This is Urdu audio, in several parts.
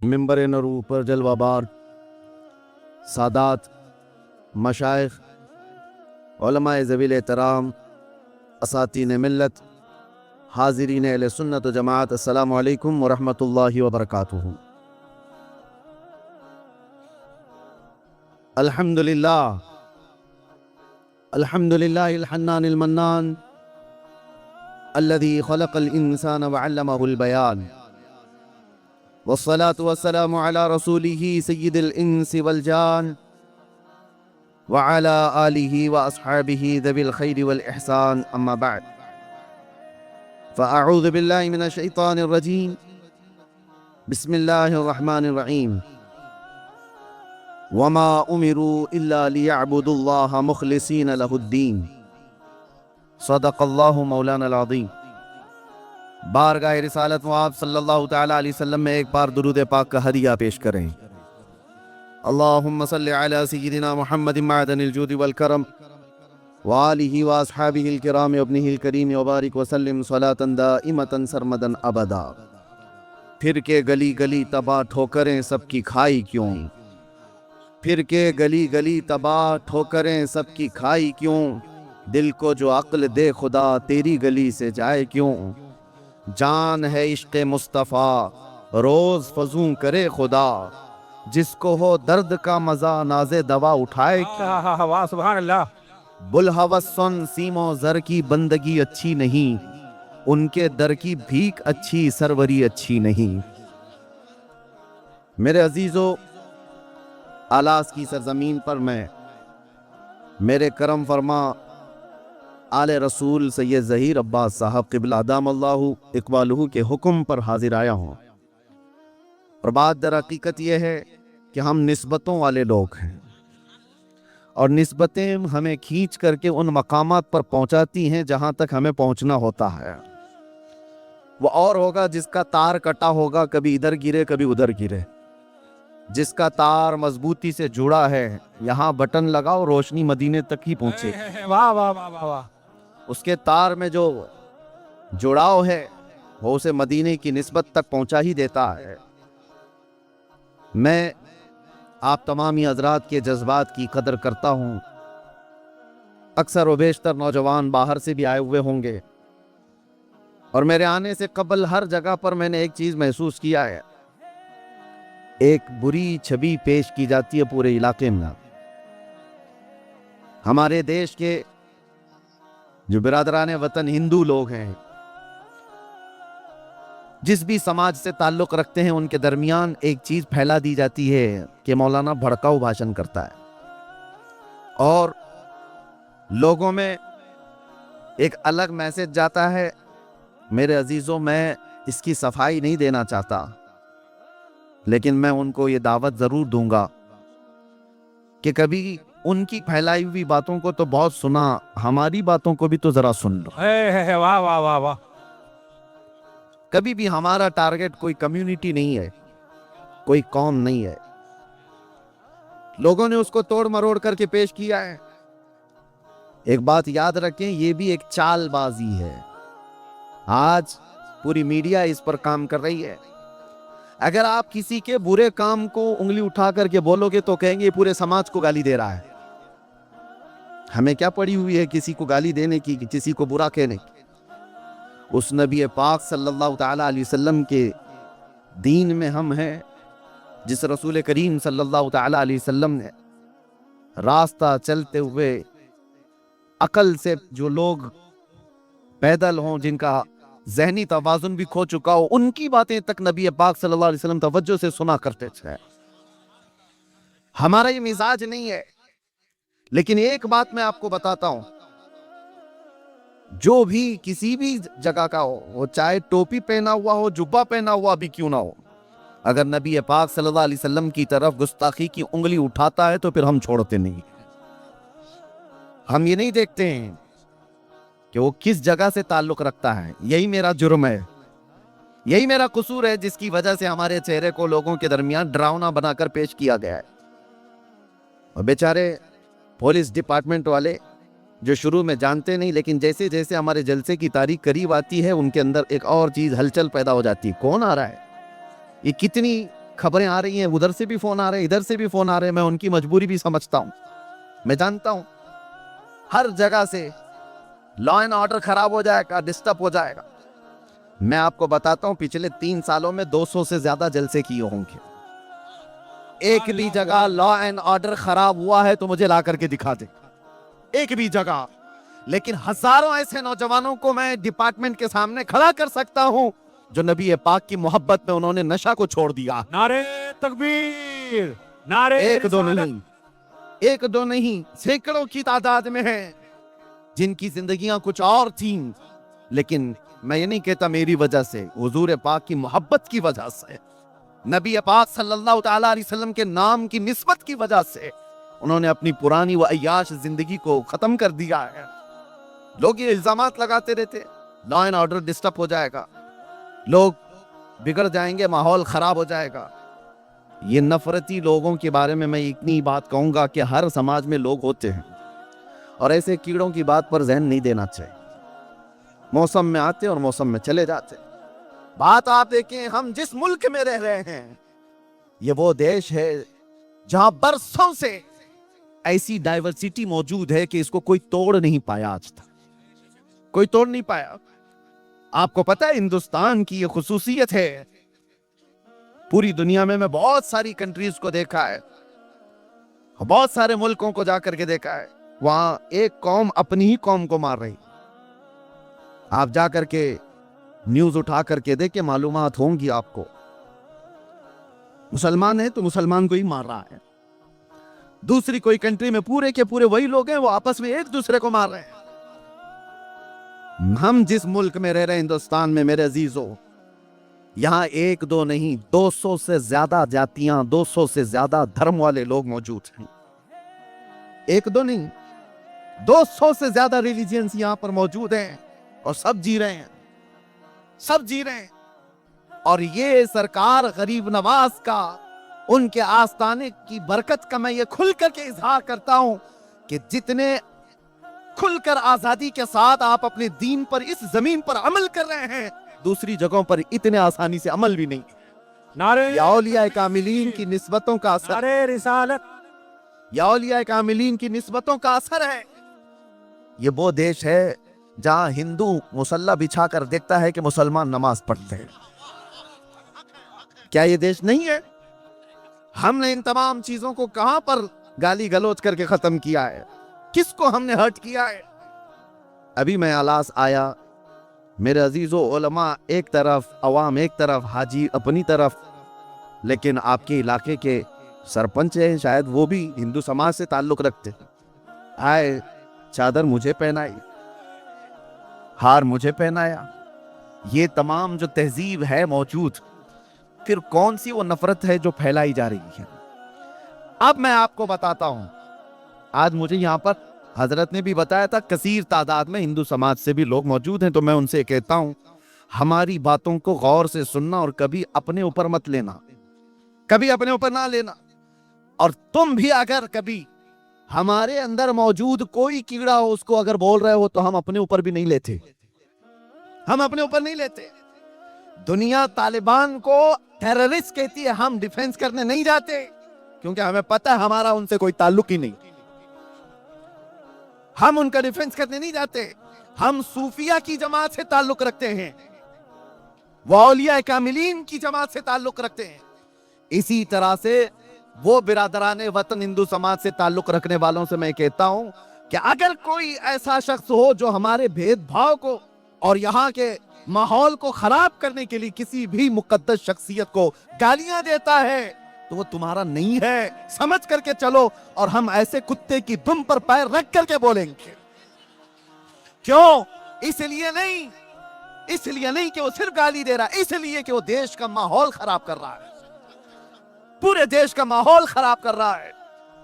منبر نور پر جلوہ بار سادات، مشائخ، علماء ذویل احترام، اساتین ملت، حاضرین اہل سنت و جماعت، السلام علیکم ورحمۃ اللہ وبرکاتہ۔ الحمدللہ الحنان المنان الذي خلق الانسان وعلمه البيان، والصلاة والسلام على رسوله سید الانس والجان وعلى آلہ واصحابہ ذوی الخیر والاحسان، اما بعد فاعوذ باللہ من الشیطان الرجیم، بسم اللہ الرحمن الرحیم، وما امروا الا ليعبدوا اللہ مخلصین لہ الدین، صدق اللہ مولانا العظیم۔ بارگاہ رسالت و آپ صلی اللہ تعالیٰ علیہ وسلم میں ایک بار درود پاک کا ہدیہ پیش کریں۔ اللہم صلی علی سیدنا محمد معدن الجود والکرم وآلہ واصحابہ الکرام وابنہ الکریم وبارک وسلم صلاۃ دائمۃ سرمدا ابدا۔ پھر کے گلی گلی تباہ ٹھوکریں سب کی کھائی کیوں، پھر کے گلی گلی تباہ ٹھوکریں سب کی کھائی کیوں، دل کو جو عقل دے خدا تیری گلی سے جائے کیوں، جان ہے عشق مصطفیٰ روز فزوں کرے خدا، جس کو ہو درد کا مزہ ناز دوا اٹھائے کیوں، سبحان اللہ۔ بلہوس سن سیم و زر کی بندگی اچھی نہیں، ان کے در کی بھیک اچھی سروری اچھی نہیں۔ میرے عزیزو، آلاس کی سرزمین پر میں میرے کرم فرما آل رسول سید ظہیر عباس صاحب قبلہ ادام اللہ اقبالہ کے حکم پر حاضر آیا ہوں، اور بات در حقیقت یہ ہے کہ ہم نسبتوں والے لوگ ہیں، اور نسبتیں ہمیں کھینچ کر کے ان مقامات پر پہنچاتی ہیں جہاں تک ہمیں پہنچنا ہوتا ہے۔ وہ اور ہوگا جس کا تار کٹا ہوگا، کبھی ادھر گرے کبھی ادھر گرے، جس کا تار مضبوطی سے جڑا ہے، یہاں بٹن لگاؤ روشنی مدینے تک ہی پہنچے، واہ واہ واہ واہ واہ۔ اس کے تار میں جو جڑاؤ ہے وہ اسے مدینے کی نسبت تک پہنچا ہی دیتا ہے۔ میں آپ تمامی حضرات کے جذبات کی قدر کرتا ہوں۔ اکثر و بیشتر نوجوان باہر سے بھی آئے ہوئے ہوں گے، اور میرے آنے سے قبل ہر جگہ پر میں نے ایک چیز محسوس کیا ہے، ایک بری چھبی پیش کی جاتی ہے پورے علاقے میں۔ ہمارے دیش کے جو برادران وطن ہندو لوگ ہیں، جس بھی سماج سے تعلق رکھتے ہیں، ان کے درمیان ایک چیز پھیلا دی جاتی ہے کہ مولانا بھڑکاؤ بھاشن کرتا ہے، اور لوگوں میں ایک الگ میسج جاتا ہے۔ میرے عزیزوں، میں اس کی صفائی نہیں دینا چاہتا، لیکن میں ان کو یہ دعوت ضرور دوں گا کہ کبھی ان کی پھیلائی ہوئی باتوں کو تو بہت سنا، ہماری باتوں کو بھی تو ذرا سن لو۔ واہ واہ واہ واہ۔ کبھی بھی ہمارا ٹارگٹ کوئی کمیونٹی نہیں ہے، کوئی قوم نہیں ہے، لوگوں نے اس کو توڑ مروڑ کر کے پیش کیا ہے۔ ایک بات یاد رکھیں، یہ بھی ایک چال بازی ہے۔ آج پوری میڈیا اس پر کام کر رہی ہے۔ اگر آپ کسی کے برے کام کو انگلی اٹھا کر کے بولو گے تو کہیں گے یہ پورے سماج کو گالی دے رہا ہے۔ ہمیں کیا پڑی ہوئی ہے کسی کو گالی دینے کی، کسی کو برا کہنے کی؟ اس نبی پاک صلی اللہ تعالیٰ علیہ وسلم کے دین میں ہم ہیں، جس رسول کریم صلی اللہ تعالیٰ علیہ وسلم نے راستہ چلتے ہوئے عقل سے جو لوگ پیدل ہوں، جن کا ذہنی توازن بھی کھو چکا ہو، ان کی باتیں تک نبی پاک صلی اللہ علیہ وسلم توجہ سے سنا کرتے تھے۔ ہمارا یہ مزاج نہیں ہے، لیکن ایک بات میں آپ کو بتاتا ہوں، جو بھی کسی بھی جگہ کا ہو، وہ چاہے ٹوپی پہنا ہوا ہو، جبہ پہنا ہوا بھی کیوں نہ ہو، اگر نبی پاک صلی اللہ علیہ وسلم کی طرف گستاخی کی انگلی اٹھاتا ہے تو پھر ہم چھوڑتے نہیں۔ ہم یہ نہیں دیکھتے ہیں کہ وہ کس جگہ سے تعلق رکھتا ہے۔ یہی میرا جرم ہے، یہی میرا قصور ہے، جس کی وجہ سے ہمارے چہرے کو لوگوں کے درمیان ڈراؤنا بنا کر پیش کیا گیا ہے۔ اور بیچارے پولیس ڈپارٹمنٹ والے جو شروع میں جانتے نہیں، لیکن جیسے جیسے ہمارے جلسے کی تاریخ قریب آتی ہے، ان کے اندر ایک اور چیز ہلچل پیدا ہو جاتی ہے، کون آ رہا ہے، یہ کتنی خبریں آ رہی ہیں، ادھر سے بھی فون آ رہے ہیں، ادھر سے بھی فون آ رہے ہیں، میں ان کی مجبوری بھی سمجھتا ہوں، میں جانتا ہوں ہر جگہ سے لا اینڈ آرڈر خراب ہو جائے گا، ڈسٹرب ہو جائے گا۔ میں آپ کو بتاتا ہوں پچھلے 3 سالوں میں 200 سے زیادہ جلسے کیے ہوں گے، ایک بھی جگہ لا اینڈ آرڈر خراب ہوا ہے تو مجھے لا کر کے دکھا دے، ایک بھی جگہ۔ لیکن ہزاروں ایسے نوجوانوں کو میں ڈپارٹمنٹ کے سامنے کھڑا کر سکتا ہوں جو نبی پاک کی محبت میں انہوں نے نشہ کو چھوڑ دیا۔ نعرے تکبیر، نعرے ایک دو رسالت۔ نہیں، ایک دو نہیں، سینکڑوں کی تعداد میں ہیں جن کی زندگیاں کچھ اور تھیں، لیکن میں یہ نہیں کہتا میری وجہ سے، حضور پاک کی محبت کی وجہ سے، نبی پاک صلی اللہ تعالیٰ علیہ وسلم کے نام کی نسبت کی وجہ سے انہوں نے اپنی پرانی و عیاش زندگی کو ختم کر دیا ہے۔ لوگ یہ الزامات لگاتے رہتے، لا اینڈ آرڈر ڈسٹرب ہو جائے گا، لوگ بگڑ جائیں گے، ماحول خراب ہو جائے گا۔ یہ نفرتی لوگوں کے بارے میں اتنی بات کہوں گا کہ ہر سماج میں لوگ ہوتے ہیں، اور ایسے کیڑوں کی بات پر ذہن نہیں دینا چاہیے، موسم میں آتے اور موسم میں چلے جاتے۔ بات آپ دیکھیں، ہم جس ملک میں رہ رہے ہیں یہ وہ دیش ہے جہاں برسوں سے ایسی ڈائیورسٹی موجود ہے کہ اس کو کوئی توڑ نہیں پایا، آج تک کوئی توڑ نہیں پایا۔ آپ کو پتہ ہے ہندوستان کی یہ خصوصیت ہے، پوری دنیا میں بہت ساری کنٹریز کو دیکھا ہے، بہت سارے ملکوں کو جا کر کے دیکھا ہے، وہاں ایک قوم اپنی ہی قوم کو مار رہی۔ آپ جا کر کے نیوز اٹھا کر کے دیکھیں، معلومات ہوں گی آپ کو، مسلمان ہے تو مسلمان کو ہی مار رہا ہے، دوسری کوئی کنٹری میں پورے کے پورے وہی لوگ ہیں، وہ آپس میں ایک دوسرے کو مار رہے ہیں۔ ہم جس ملک میں رہ رہے ہیں، ہندوستان میں، میرے عزیزوں، یہاں ایک دو نہیں 200 سے زیادہ جاتیاں، 200 سے زیادہ دھرم والے لوگ موجود ہیں، ایک دو نہیں 200 سے زیادہ ریلیجنز یہاں پر موجود ہیں، اور سب جی رہے ہیں، سب جی رہے ہیں۔ اور یہ سرکار غریب نواز کا، ان کے آستانے کی برکت کا میں یہ کھل کر کے اظہار کرتا ہوں کہ جتنے کھل کر آزادی کے ساتھ آپ اپنے دین پر اس زمین پر عمل کر رہے ہیں، دوسری جگہوں پر اتنے آسانی سے عمل بھی نہیں۔ نعرے یا اولیاء کاملین کی نسبتوں کا اثر، نعرے رسالت۔ یا اولیاء کاملین کی نسبتوں کا اثر ہے۔ یہ وہ دیش ہے جہاں ہندو مصلی بچھا کر دیکھتا ہے کہ مسلمان نماز پڑھتے ہیں۔ کیا یہ دیش نہیں ہے؟ ہم نے ان تمام چیزوں کو کہاں پر گالی گلوچ کر کے ختم کیا ہے؟ کس کو ہم نے ہرٹ کیا ہے؟ ابھی میں الاس آیا، میرے عزیزو، علماء ایک طرف، عوام ایک طرف، حاجی اپنی طرف، لیکن آپ کے علاقے کے سرپنچ ہیں، شاید وہ بھی ہندو سماج سے تعلق رکھتے، آئے چادر مجھے پہنائی، ہار مجھے پہنایا۔ یہ تمام جو تہذیب ہے موجود، پھر کون سی وہ نفرت ہے جو پھیلائی جا رہی ہے؟ اب میں آپ کو بتاتا ہوں، آج مجھے یہاں پر حضرت نے بھی بتایا تھا کثیر تعداد میں ہندو سماج سے بھی لوگ موجود ہیں، تو میں ان سے کہتا ہوں ہماری باتوں کو غور سے سننا اور کبھی اپنے اوپر مت لینا، کبھی اپنے اوپر نہ لینا۔ اور تم بھی اگر کبھی ہمارے اندر موجود کوئی کیڑا ہو، اس کو اگر بول رہے ہو تو ہم اپنے اوپر بھی نہیں لیتے، ہم اپنے اوپر نہیں لیتے۔ دنیا طالبان کو ٹیررسٹ کہتی ہے، ہم ڈیفنس کرنے نہیں جاتے، کیونکہ ہمیں پتہ ہے ہمارا ان سے کوئی تعلق ہی نہیں، ہم ان کا ڈیفنس کرنے نہیں جاتے۔ ہم صوفیہ کی جماعت سے تعلق رکھتے ہیں، وہ اولیاء کاملین کی جماعت سے تعلق رکھتے ہیں۔ اسی طرح سے وہ برادران وطن ہندو سماج سے تعلق رکھنے والوں سے میں کہتا ہوں کہ اگر کوئی ایسا شخص ہو جو ہمارے بھید بھاؤ کو اور یہاں کے ماحول کو خراب کرنے کے لیے کسی بھی مقدس شخصیت کو گالیاں دیتا ہے، تو وہ تمہارا نہیں ہے، سمجھ کر کے چلو، اور ہم ایسے کتے کی دم پر پیر رکھ کر کے بولیں گے۔ کیوں؟ اس لیے نہیں کہ وہ صرف گالی دے رہا ہے، اس لیے کہ وہ دیش کا ماحول خراب کر رہا ہے، پورے دیش کا ماحول خراب کر رہا ہے۔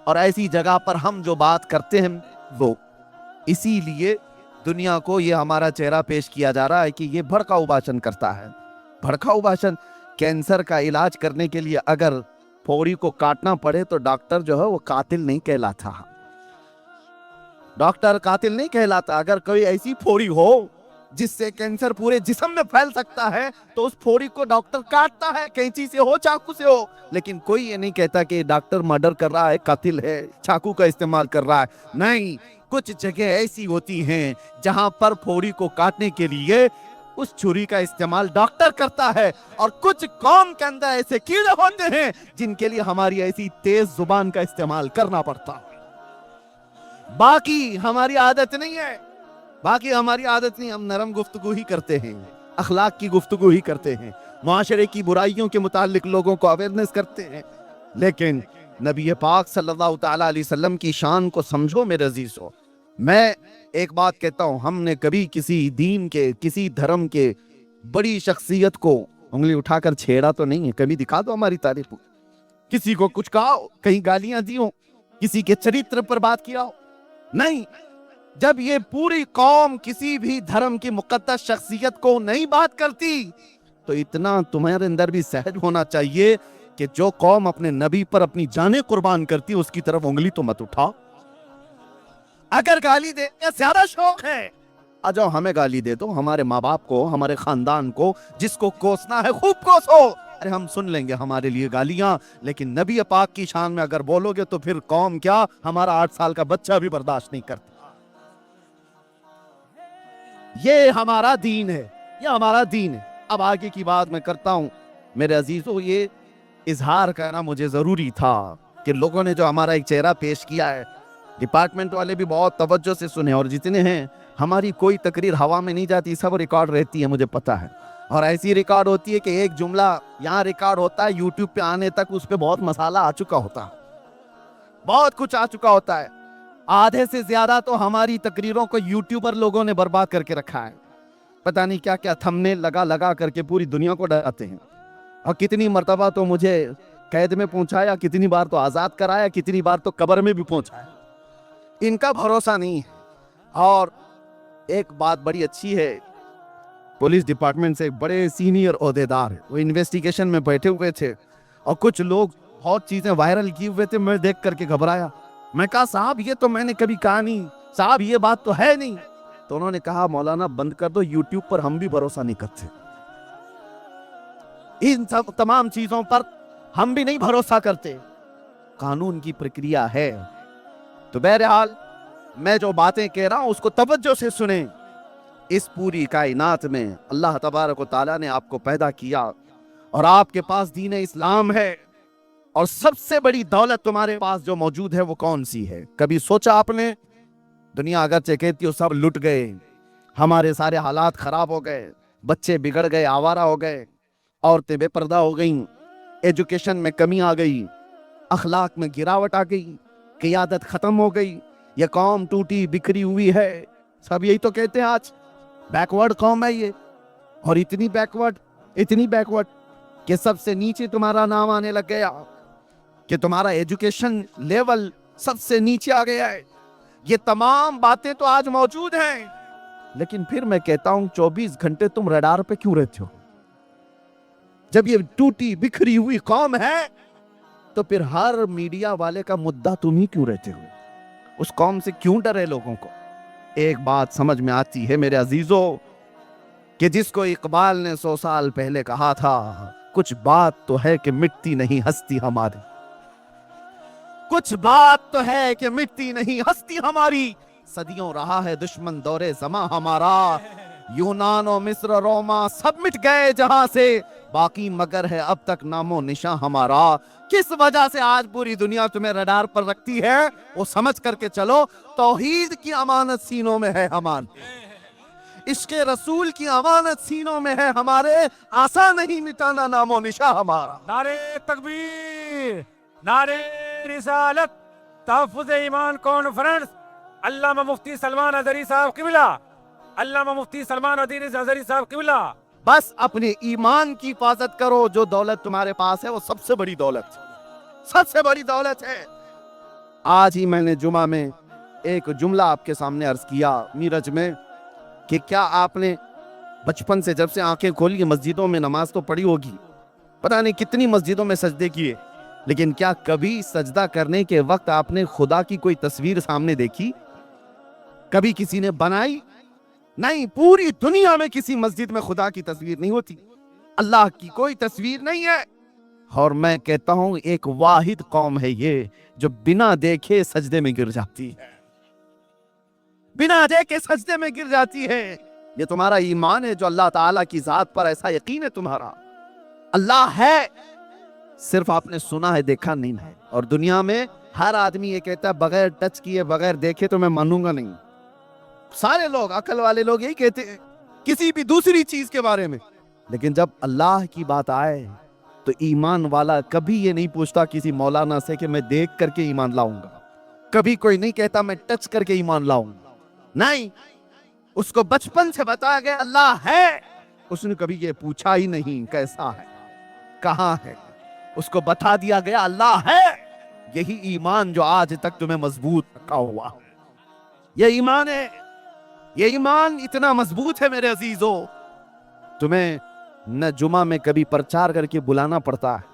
اور ایسی جگہ پر ہم جو بات کرتے ہیں، وہ اسی لیے دنیا کو یہ ہمارا چہرہ پیش کیا جا رہا ہے کہ یہ بھڑکاؤ بھاشن کرتا ہے۔ بھڑکاؤ بھاشن، کینسر کا علاج کرنے کے لیے اگر پھوڑی کو کاٹنا پڑے تو ڈاکٹر جو ہے وہ قاتل نہیں کہلاتا، ڈاکٹر قاتل نہیں کہلاتا۔ اگر کوئی ایسی پھوڑی ہو جس سے کینسر پورے جسم میں پھیل سکتا ہے، تو اس پھوڑی کو ڈاکٹر کاٹتا ہے، کینچی سے ہو چاقو سے ہو، لیکن کوئی یہ نہیں کہتا کہ ڈاکٹر مرڈر کر رہا ہے، قاتل ہے، چاقو کا استعمال کر رہا ہے۔ نہیں، کچھ جگہ ایسی ہوتی ہیں جہاں پر پھوڑی کو کاٹنے کے لیے اس چھری کا استعمال ڈاکٹر کرتا ہے، اور کچھ قوم کے اندر ایسے کیڑے ہوتے ہیں جن کے لیے ہماری ایسی تیز زبان کا استعمال کرنا پڑتا ہے۔ باقی ہماری عادت نہیں ہے، ہم نرم گفتگو ہی کرتے ہیں، اخلاق کی گفتگو ہی کرتے ہیں، معاشرے کی برائیوں کے متعلق لوگوں کو اویئرنس کرتے ہیں، لیکن نبی پاک صلی اللہ تعالی علیہ وسلم کی شان کو سمجھو میرے عزیزو۔ میں ایک بات کہتا ہوں، ہم نے کبھی کسی دین کے، کسی دھرم کے بڑی شخصیت کو انگلی اٹھا کر چھیڑا تو نہیں ہے۔ کبھی دکھا دو ہماری تعریف، کسی کو کچھ کہا ہو، کہیں گالیاں دی ہو، کسی کے چریتر پر بات کیا ہو؟ نہیں۔ جب یہ پوری قوم کسی بھی دھرم کی مقدس شخصیت کو نہیں بات کرتی، تو اتنا تمہارے اندر بھی سہج ہونا چاہیے کہ جو قوم اپنے نبی پر اپنی جانیں قربان کرتی اس کی طرف انگلی تو مت اٹھا۔ اگر گالی دے زیادہ شوق ہے، آ جاؤ ہمیں گالی دے دو، ہمارے ماں باپ کو، ہمارے خاندان کو، جس کو کوسنا ہے خوب کوسو، ارے ہم سن لیں گے ہمارے لیے گالیاں، لیکن نبی پاک کی شان میں اگر بولو گے تو پھر قوم کیا، ہمارا 8 سال کا بچہ بھی برداشت نہیں کرتا۔ یہ ہمارا دین ہے، یہ ہمارا دین ہے۔ اب آگے کی بات میں کرتا ہوں میرے عزیزو، یہ اظہار کرنا مجھے ضروری تھا کہ لوگوں نے جو ہمارا ایک چہرہ پیش کیا ہے، ڈپارٹمنٹ والے بھی بہت توجہ سے سنے، اور جتنے ہیں، ہماری کوئی تقریر ہوا میں نہیں جاتی، سب ریکارڈ رہتی ہے، مجھے پتا ہے، اور ایسی ریکارڈ ہوتی ہے کہ ایک جملہ یہاں ریکارڈ ہوتا ہے، یوٹیوب پہ آنے تک اس پہ بہت مسالہ آ چکا ہوتا ہے، بہت کچھ آ چکا ہوتا ہے۔ آدھے سے زیادہ تو ہماری تقریروں کو یوٹیوبر لوگوں نے برباد کر کے رکھا ہے، پتہ نہیں کیا کیا تھمبنیل لگا کر کے پوری دنیا کو ڈراتے ہیں، اور کتنی مرتبہ تو مجھے قید میں پہنچایا، کتنی بار تو آزاد کرایا، کتنی بار تو قبر میں بھی پہنچایا۔ ان کا بھروسہ نہیں ہے۔ اور ایک بات بڑی اچھی ہے، پولیس ڈپارٹمنٹ سے ایک بڑے سینئر عہدیدار وہ انویسٹیگیشن میں بیٹھے ہوئے تھے، اور کچھ لوگ بہت چیزیں وائرل کیے ہوئے تھے، میں دیکھ کر کے گھبرایا، میں کہا صاحب یہ تو میں نے کبھی کہا نہیں، صاحب یہ بات تو ہے نہیں، تو انہوں نے کہا مولانا بند کر دو، یوٹیوب پر ہم بھی بھروسہ نہیں کرتے، ان سب تمام چیزوں پر ہم بھی نہیں بھروسہ کرتے، قانون کی پرکریا ہے۔ تو بہرحال میں جو باتیں کہہ رہا ہوں اس کو توجہ سے سنیں۔ اس پوری کائنات میں اللہ تبارک و تعالیٰ نے آپ کو پیدا کیا، اور آپ کے پاس دین اسلام ہے، اور سب سے بڑی دولت تمہارے پاس جو موجود ہے وہ کون سی ہے؟ کبھی سوچا آپ نے؟ دنیا اگرچہ کہتی ہو سب لٹ گئے، ہمارے سارے حالات خراب ہو گئے، بچے بگڑ گئے، آوارہ ہو گئے، عورتیں بے پردہ ہو گئیں، ایجوکیشن میں کمی آ گئی، اخلاق میں گراوٹ آ گئی، قیادت ختم ہو گئی، یہ قوم ٹوٹی بکھری ہوئی ہے، سب یہی تو کہتے ہیں آج، بیکورڈ قوم ہے یہ، اور اتنی بیکورڈ کہ سب سے نیچے تمہارا نام آنے لگ گیا، کہ تمہارا ایجوکیشن لیول سب سے نیچے آ گیا ہے۔ یہ تمام باتیں تو آج موجود ہیں، لیکن پھر میں کہتا ہوں 24 گھنٹے تم ریڈار پہ کیوں رہتے ہو؟ جب یہ ٹوٹی بکھری ہوئی قوم ہے تو پھر ہر میڈیا والے کا مدعا تم ہی کیوں رہتے ہو؟ اس قوم سے کیوں ڈرے لوگوں کو؟ ایک بات سمجھ میں آتی ہے میرے عزیزو، کہ جس کو اقبال نے 100 سال پہلے کہا تھا، کچھ بات تو ہے کہ مٹتی نہیں ہستی ہماری، کچھ بات تو ہے کہ مٹتی نہیں ہستی ہماری، صدیوں رہا ہے دشمن دور زماں ہمارا، یونان و مصر روما سب مٹ گئے جہاں سے، باقی مگر ہے اب تک نام و نشاں ہمارا۔ کس وجہ سے آج پوری دنیا تمہیں ریڈار پر رکھتی ہے؟ وہ سمجھ کر کے چلو، توحید کی امانت سینوں میں ہے ہمارے، عشق رسول کی امانت سینوں میں ہے ہمارے، آسان نہیں مٹانا نام و نشاں ہمارا۔ نعرے تکبیر، نعرے رسالت، تحفظ ایمان کانفرنس، علامہ مفتی سلمان اظہری صاحب قبلہ، علامہ مفتی سلمان اظہری صاحب قبلہ۔ بس اپنے ایمان کی حفاظت کرو، جو دولت تمہارے پاس ہے وہ سب سے بڑی دولت ہے۔ آج ہی میں نے جمعہ میں ایک جملہ آپ کے سامنے عرض کیا میرج میں، کہ کیا آپ نے بچپن سے جب سے آنکھیں کھولی مسجدوں میں نماز تو پڑھی ہوگی، پتہ نہیں کتنی مسجدوں میں سجدے کیے، لیکن کیا کبھی سجدہ کرنے کے وقت آپ نے خدا کی کوئی تصویر سامنے دیکھی؟ کبھی کسی نے بنائی؟ نہیں، پوری دنیا میں کسی مسجد میں خدا کی تصویر نہیں ہوتی، اللہ کی کوئی تصویر نہیں ہے۔ اور میں کہتا ہوں ایک واحد قوم ہے یہ جو بنا دیکھے سجدے میں گر جاتی ہے، بنا دیکھے سجدے میں گر جاتی ہے۔ یہ تمہارا ایمان ہے جو اللہ تعالیٰ کی ذات پر ایسا یقین ہے تمہارا، اللہ ہے، صرف آپ نے سنا ہے، دیکھا نہیں ہے۔ اور دنیا میں ہر آدمی یہ کہتا ہے بغیر ٹچ کیے بغیر دیکھے تو میں مانوں گا نہیں، سارے لوگ، عقل والے لوگ یہی کہتے ہیں کسی بھی دوسری چیز کے بارے میں۔ لیکن جب اللہ کی بات آئے تو ایمان والا کبھی یہ نہیں پوچھتا کسی مولانا سے کہ میں دیکھ کر کے ایمان لاؤں گا، کبھی کوئی نہیں کہتا میں ٹچ کر کے ایمان لاؤں گا، نہیں، اس کو بچپن سے بتایا گیا اللہ ہے، اس نے کبھی یہ پوچھا ہی نہیں کیسا ہے، کہاں ہے، اس کو بتا دیا گیا اللہ ہے۔ یہی ایمان جو آج تک تمہیں مضبوط رکھا ہوا، یہ ایمان ہے، یہ ایمان اتنا مضبوط ہے میرے عزیزو، تمہیں نہ جمعہ میں کبھی پرچار کر کے بلانا پڑتا ہے،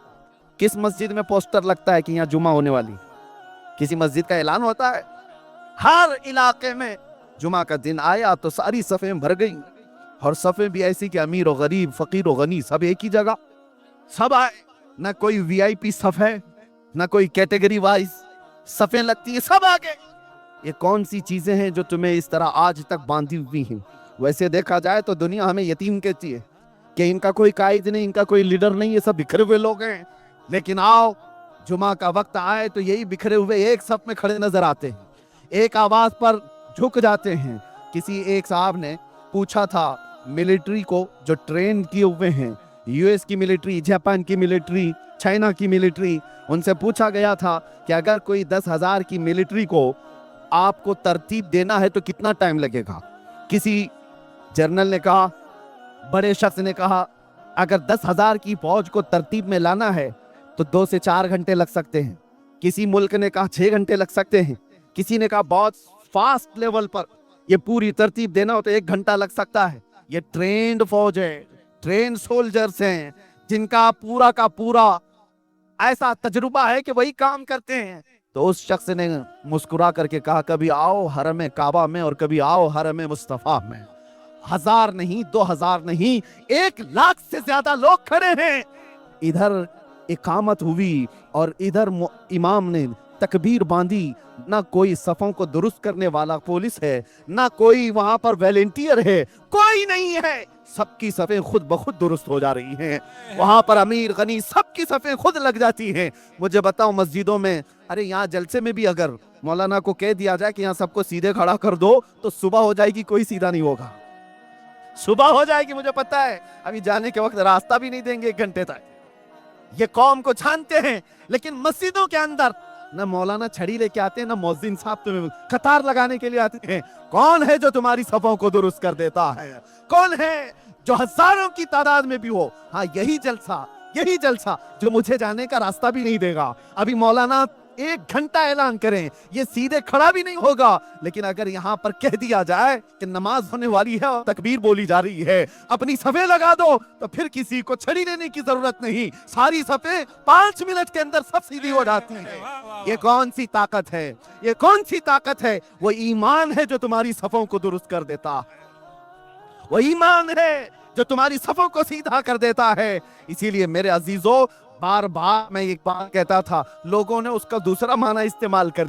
کس مسجد میں پوسٹر لگتا ہے کہ یہاں جمعہ ہونے والی، کسی مسجد کا اعلان ہوتا ہے، ہر علاقے میں جمعہ کا دن آیا تو ساری صفیں بھر گئیں، اور صفیں بھی ایسی کہ امیر و غریب، فقیر و غنی سب ایک ہی جگہ، سب آئے، نہ کوئی وی آئی پی صف ہے، نہ کوئی کیٹیگری وائز صفیں لگتی ہیں، سب آگے۔ یہ کون سی چیزیں ہیں جو تمہیں اس طرح آج تک باندھی ہوئی ہیں؟ ویسے دیکھا جائے تو دنیا ہمیں یتیم کہتی ہے کہ ان کا کوئی قائد نہیں، ان کا کوئی لیڈر نہیں، یہ سب بکھرے ہوئے لوگ ہیں، لیکن آؤ جمعہ کا وقت آئے تو یہی بکھرے ہوئے ایک صف میں کھڑے نظر آتے ہیں، ایک آواز پر جھک جاتے ہیں۔ کسی ایک صاحب نے پوچھا تھا ملٹری کو جو ٹرین کیے ہوئے ہیں، یو ایس کی ملٹری، جاپان کی ملٹری، چائنا کی ملٹری، ان سے پوچھا گیا تھا کہ اگر کوئی 10,000 کی ملٹری کو آپ کو ترتیب دینا ہے تو کتنا ٹائم لگے گا؟ کسی جنرل نے کہا، بڑے شخص نے کہا اگر 10,000 کی فوج کو ترتیب میں لانا ہے تو 2 سے 4 گھنٹے لگ سکتے ہیں۔ کسی ملک نے کہا 6 گھنٹے لگ سکتے ہیں، کسی نے کہا بہت فاسٹ لیول پر یہ پوری ترتیب دینا ہو تو 1 گھنٹہ لگ سکتا ہے۔ یہ ٹرینڈ فوج ہے، ٹرینڈ سولجرز ہیں، جن کا پورا کا پورا ایسا تجربہ ہے کہ وہی کام کرتے ہیں۔ تو اس شخص نے مسکرا کر کے کہا کبھی آؤ حرم کعبہ میں اور کبھی آؤ حرم مصطفیٰ میں، 1000 نہیں، 2000 نہیں، 1,00,000 سے زیادہ لوگ کھڑے ہیں۔ ادھر اقامت ہوئی اور ادھر امام نے تکبیر باندھی، نہ کوئی صفوں کو درست کرنے والا پولیس ہے، نہ کوئی وہاں پر ویلنٹیئر ہے، کوئی نہیں ہے، سب کی صفیں خود بخود درست ہو جا رہی ہیں، وہاں پر امیر غنی سب کی صفیں خود لگ جاتی ہیں۔ مجھے بتاؤ مسجدوں میں، ارے یہاں جلسے میں بھی اگر مولانا کو کہہ دیا جائے کہ یہاں سب کو سیدھے کھڑا کر دو تو صبح ہو جائے گی، کوئی سیدھا نہیں ہوگا، صبح ہو جائے گی، مجھے پتا ہے، ابھی جانے کے وقت راستہ بھی نہیں دیں گے 1 گھنٹے تک۔ یہ قوم کو جانتے ہیں، لیکن مسجدوں کے اندر نہ مولانا چھڑی لے کے آتے ہیں، نہ مؤذن صاحب تمہیں قطار لگانے کے لیے آتے ہیں۔ کون ہے جو تمہاری صفوں کو درست کر دیتا ہے؟ کون ہے جو ہزاروں کی تعداد میں بھی ہو؟ ہاں یہی جلسہ جو مجھے جانے کا راستہ بھی نہیں دے گا۔ ابھی مولانا 1 گھنٹہ اعلان کریں، یہ سیدھے کھڑا بھی نہیں ہوگا، لیکن اگر یہاں پر کہہ دیا جائے کہ نماز ہونے والی ہے اور تکبیر بولی جا رہی ہے، اپنی صفیں لگا دو، تو پھر کسی کو چھڑی لینے کی ضرورت نہیں، ساری صفیں 5 منٹ کے اندر سب سیدھی ہو جاتی ہیں۔ یہ کون سی طاقت ہے؟ یہ کون سی طاقت ہے؟ وہ ایمان ہے جو تمہاری صفوں کو درست کر دیتا ہے، وہ ایمان ہے جو تمہاری صفوں کو سیدھا کر دیتا ہے۔ اسی لیے میرے عزیزو، بار بار میں ایک بات کہتا تھا، لوگوں نے اس کا دوسرا معنی استعمال کر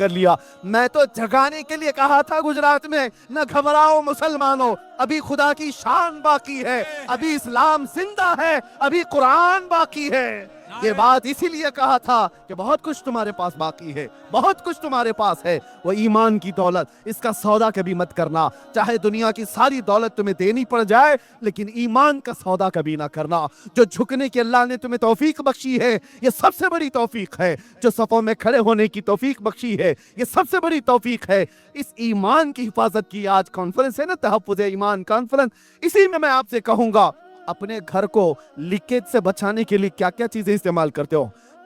لیا۔ میں تو جگانے کے لیے کہا تھا گجرات میں، نہ گھبراؤ مسلمانوں، ابھی خدا کی شان باقی ہے، ابھی اسلام زندہ ہے، ابھی قرآن باقی ہے۔ یہ بات اسی لیے کہا تھا کہ بہت کچھ تمہارے پاس باقی ہے، بہت کچھ تمہارے پاس ہے، وہ ایمان کی دولت، اس کا سودا کبھی مت کرنا، چاہے دنیا کی ساری دولت تمہیں دینی پڑ جائے، لیکن ایمان کا سودا کبھی نہ کرنا۔ جو جھکنے کی اللہ نے تمہیں توفیق بخشی ہے، یہ سب سے بڑی توفیق ہے۔ جو صفوں میں کھڑے ہونے کی توفیق بخشی ہے، یہ سب سے بڑی توفیق ہے۔ اس ایمان کی حفاظت کی آج کانفرنس ہے نا، تحفظ ایمان کانفرنس، اسی میں آپ سے کہوں گا، اپنے گھر کو لیکیج سے بچانے کے لیے کیا کیا چیزیں استعمال کرتے ہو؟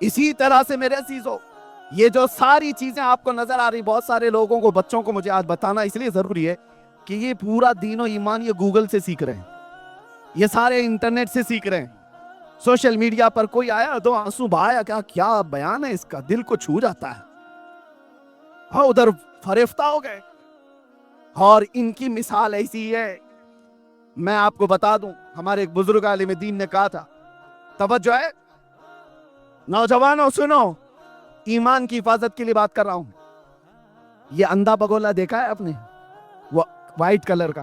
اسی طرح سے میرے عزیزو یہ جو ساری چیزیں آپ کو نظر آ رہی، بہت سارے لوگوں کو، بچوں کو مجھے آج بتانا اس لیے ضروری ہے کہ یہ پورا دین و ایمان یہ گوگل سے سیکھ رہے ہیں، یہ سارے انٹرنیٹ سے سیکھ رہے ہیں، سوشل میڈیا پر کوئی آیا دو آنسو بہایا، کیا بیان ہے اس کا، دل کو چھو جاتا ہے، ہاں ادھر فریفتہ ہو گئے۔ اور ان کی مثال ایسی ہے، میں آپ کو بتا دوں، ہمارے ایک بزرگ عالم دین نے کہا تھا، توجہ ہے نوجوانوں سنو، ایمان کی حفاظت کے لیے بات کر رہا ہوں۔ یہ اندھا بگولا دیکھا ہے آپ نے، وہ وائٹ کلر کا،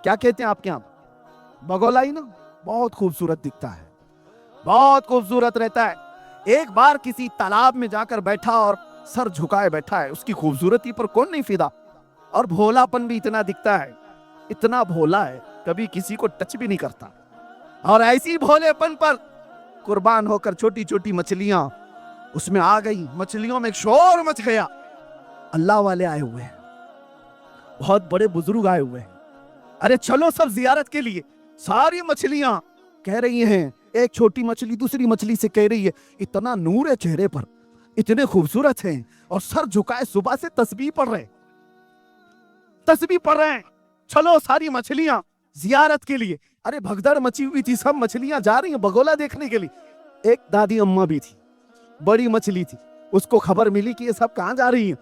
کیا کہتے ہیں آپ کے یہاں؟ بگولا ہی نا، بہت خوبصورت دکھتا ہے، بہت خوبصورت رہتا ہے۔ ایک بار کسی تالاب میں جا کر بیٹھا اور سر جھکائے بیٹھا ہے، اس کی خوبصورتی پر کون نہیں فدا، اور بھولا پن بھی اتنا دکھتا ہے، اتنا بھولا ہے، کبھی کسی کو ٹچ بھی نہیں کرتا، اور ایسی بھولے پن پر قربان ہو کر چھوٹی چھوٹی مچھلیاں اس میں آ گئی، مچھلیوں میں ایک شور مچ گیا، اللہ والے آئے ہوئے ہیں، بہت بڑے بزرگ آئے ہوئے ہیں، ارے چلو سب زیارت کے لیے، ساری مچھلیاں کہہ رہی ہیں، ایک چھوٹی مچھلی دوسری مچھلی سے کہہ رہی ہے، اتنا نور ہے چہرے پر، اتنے خوبصورت ہیں، اور سر جھکائے صبح سے تسبیح پڑھ رہے ہیں، چلو ساری مچھلیاں زیارت کے لیے۔ ارے بھگدڑ مچی ہوئی تھی، سب مچھلیاں جا رہی ہیں بگولا دیکھنے کے لیے۔ ایک دادی اماں بھی تھی، بڑی مچھلی تھی، اس کو خبر ملی کہ یہ سب کہاں جا رہی ہیں،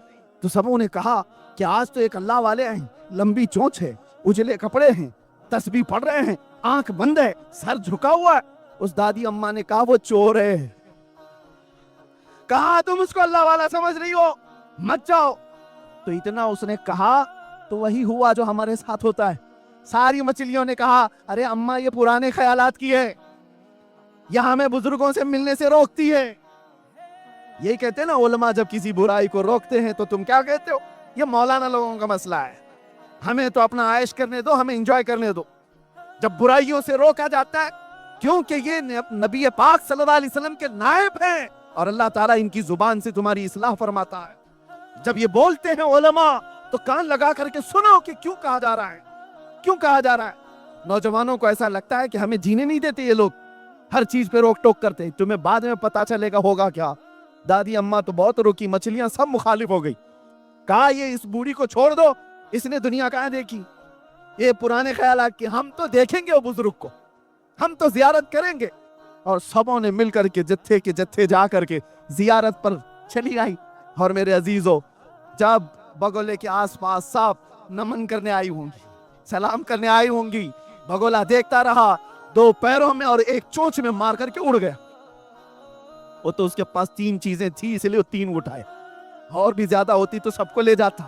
تو سبوں نے کہا کہ آج تو ایک اللہ والے ہیں، لمبی چونچ ہے، اجلے کپڑے ہیں، تسبیح پڑھ رہے ہیں، آنکھ بند ہے، سر جھکا ہوا ہے۔ اس دادی اماں نے کہا وہ چور ہے، کہا تم اس کو اللہ والا سمجھ رہی ہو، مت جاؤ۔ تو اتنا اس نے کہا تو وہی ہوا جو ہمارے ساتھ ہوتا ہے، ساری مچھلیوں نے کہا ارے اماں یہ پرانے خیالات کی ہے، یہ ہمیں بزرگوں سے ملنے سے روکتی ہے۔ یہی کہتے ہیں نا علماء جب کسی برائی کو روکتے ہیں تو تم کیا کہتے ہو، یہ مولانا لوگوں کا مسئلہ ہے، ہمیں تو اپنا عائش کرنے دو، ہمیں انجوائے کرنے دو۔ جب برائیوں سے روکا جاتا ہے کیونکہ یہ نبی پاک صلی اللہ علیہ وسلم کے نائب ہیں، اور اللہ تعالیٰ ان کی زبان سے تمہاری اصلاح فرماتا ہے۔ جب یہ بولتے ہیں علماء تو کان لگا کر کے سنو کہ کیوں کہا جا رہا ہے، کیوں کہا جا رہا ہے۔ نوجوانوں کو ایسا لگتا ہے کہ ہمیں جینے نہیں دیتے یہ لوگ، ہر چیز پہ روک ٹوک کرتے ہیں، تمہیں بعد میں پتا چلے گا ہوگا کیا۔ دادی اماں تو بہت روکی، مچھلیاں سب مخالف ہو گئی، کہا یہ اس بوڑھی کو چھوڑ دو، اس نے دنیا کہاں دیکھی، یہ پرانے خیالات کی، ہم تو دیکھیں گے وہ بزرگ کو، ہم تو زیارت کریں گے۔ اور سبوں نے مل کر کے جتھے کے جتھے جا کر کے زیارت پر چلی آئی۔ اور میرے عزیزو جب بگولے کے آس پاس سب نمن کرنے آئی ہوں گی، سلام کرنے آئی ہوں گی، بگولا دیکھتا رہا، دو پیروں میں اور ایک چونچ میں مار کر کے اڑ گیا۔ وہ تو اس کے پاس 3 چیزیں تھی اس لیے وہ 3 اٹھائے، اور بھی زیادہ ہوتی تو سب کو لے جاتا۔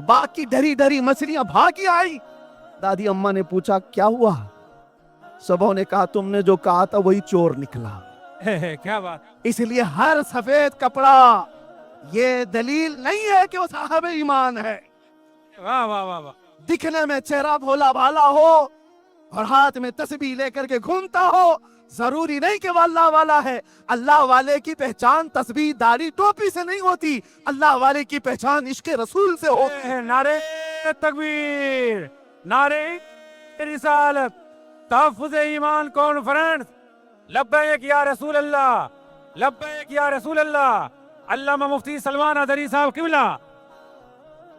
باقی ڈری ڈری مچھلیاں بھاگی آئی۔ دادی اماں نے پوچھا کیا ہوا، سبوں نے کہا تم نے جو کہا تھا وہی چور نکلا۔ کیا بات، اس لیے ہر سفید کپڑا یہ دلیل نہیں ہے کہ وہ صاحب ایمان ہے۔ واہ واہ واہ واہ، دکھنے میں چہرہ بھولا بھالا ہو اور ہاتھ میں تسبیح لے کر کے گھومتا ہو، ضروری نہیں کہ وہ اللہ والا ہے۔ اللہ والے کی پہچان تسبیح داڑھی ٹوپی سے نہیں ہوتی، اللہ والے کی پہچان عشق رسول سے ہوتی ہے۔ نعرے تکبیر، نعرے رسالت، تحفظ ایمان کانفرنس، لبیک یا رسول اللہ، لبیک یا رسول اللہ، علامہ مفتی سلمان ادری صاحب قبلہ۔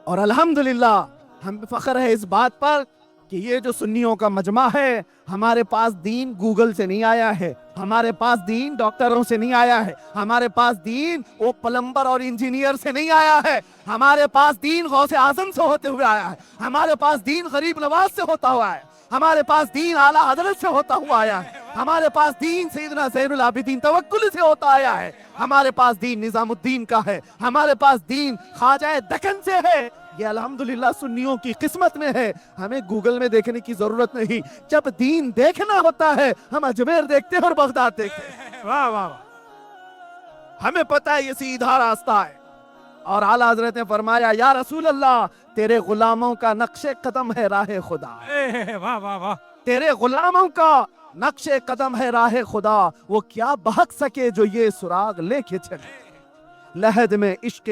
اور الحمدللہ ہم فخر ہے اس بات پر کہ یہ جو سنیوں کا مجمع ہے، ہمارے پاس دین گوگل سے نہیں آیا ہے، ہمارے پاس دین ڈاکٹروں سے نہیں آیا ہے، ہمارے پاس دین وہ پلمبر اور انجینئر سے نہیں آیا ہے، ہمارے پاس دین غوث اعظم سے ہوتے ہوئے آیا ہے، ہمارے پاس دین غریب نواز سے ہوتا ہوا ہے، ہمارے پاس دین اعلیٰ حضرت سے ہوتا ہوا آیا ہے، ہمارے پاس دین سیدنا زین العابدین توکل سے ہوتا آیا ہے، ہمارے پاس دین نظام الدین کا ہے، ہمارے پاس دین خواجہ دکن سے ہے۔ یہ الحمدللہ سنیوں کی قسمت میں ہے، ہمیں گوگل میں دیکھنے کی ضرورت نہیں۔ جب دین دیکھنا ہوتا ہے ہم اجمیر دیکھتے ہیں اور بغداد دیکھتے ہیں۔ واہ واہ واہ، ہمیں پتہ ہے یہ سیدھا راستہ ہے۔ اور اعلیٰ حضرت نے فرمایا یا رسول اللہ تیرے غلاموں کا نقش قدم ہے راہ خدا، واہ واہ واہ، تیرے غلاموں کا نقش قدم ہے راہ خدا، وہ کیا بہک سکے جو یہ سراغ لے کے چلے، لہد میں عشق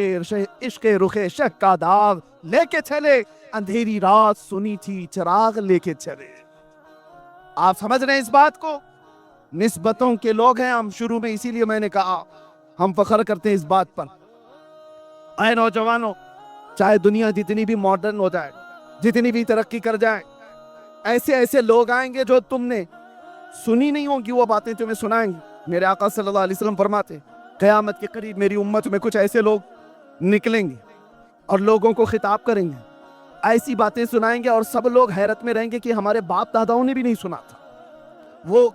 رخ شہ کا داغ لے کے چلے، اندھیری رات سنی تھی چراغ لے کے چلے۔ آپ سمجھ رہے ہیں اس بات کو؟ نسبتوں کے لوگ ہیں ہم شروع میں، اسی لیے میں نے کہا ہم فخر کرتے ہیں اس بات پر۔ اے نوجوانوں، چاہے دنیا جتنی بھی ماڈرن ہو جائے، جتنی بھی ترقی کر جائے، ایسے ایسے لوگ آئیں گے جو تم نے سنی نہیں ہوگی، وہ باتیں تمہیں سنائیں گے۔ میرے آقا صلی اللہ علیہ وسلم فرماتے قیامت کے قریب میری امت میں کچھ ایسے لوگ نکلیں گے اور لوگوں کو خطاب کریں گے، ایسی باتیں سنائیں گے اور سب لوگ حیرت میں رہیں گے کہ ہمارے باپ داداؤں نے بھی نہیں سنا تھا۔ وہ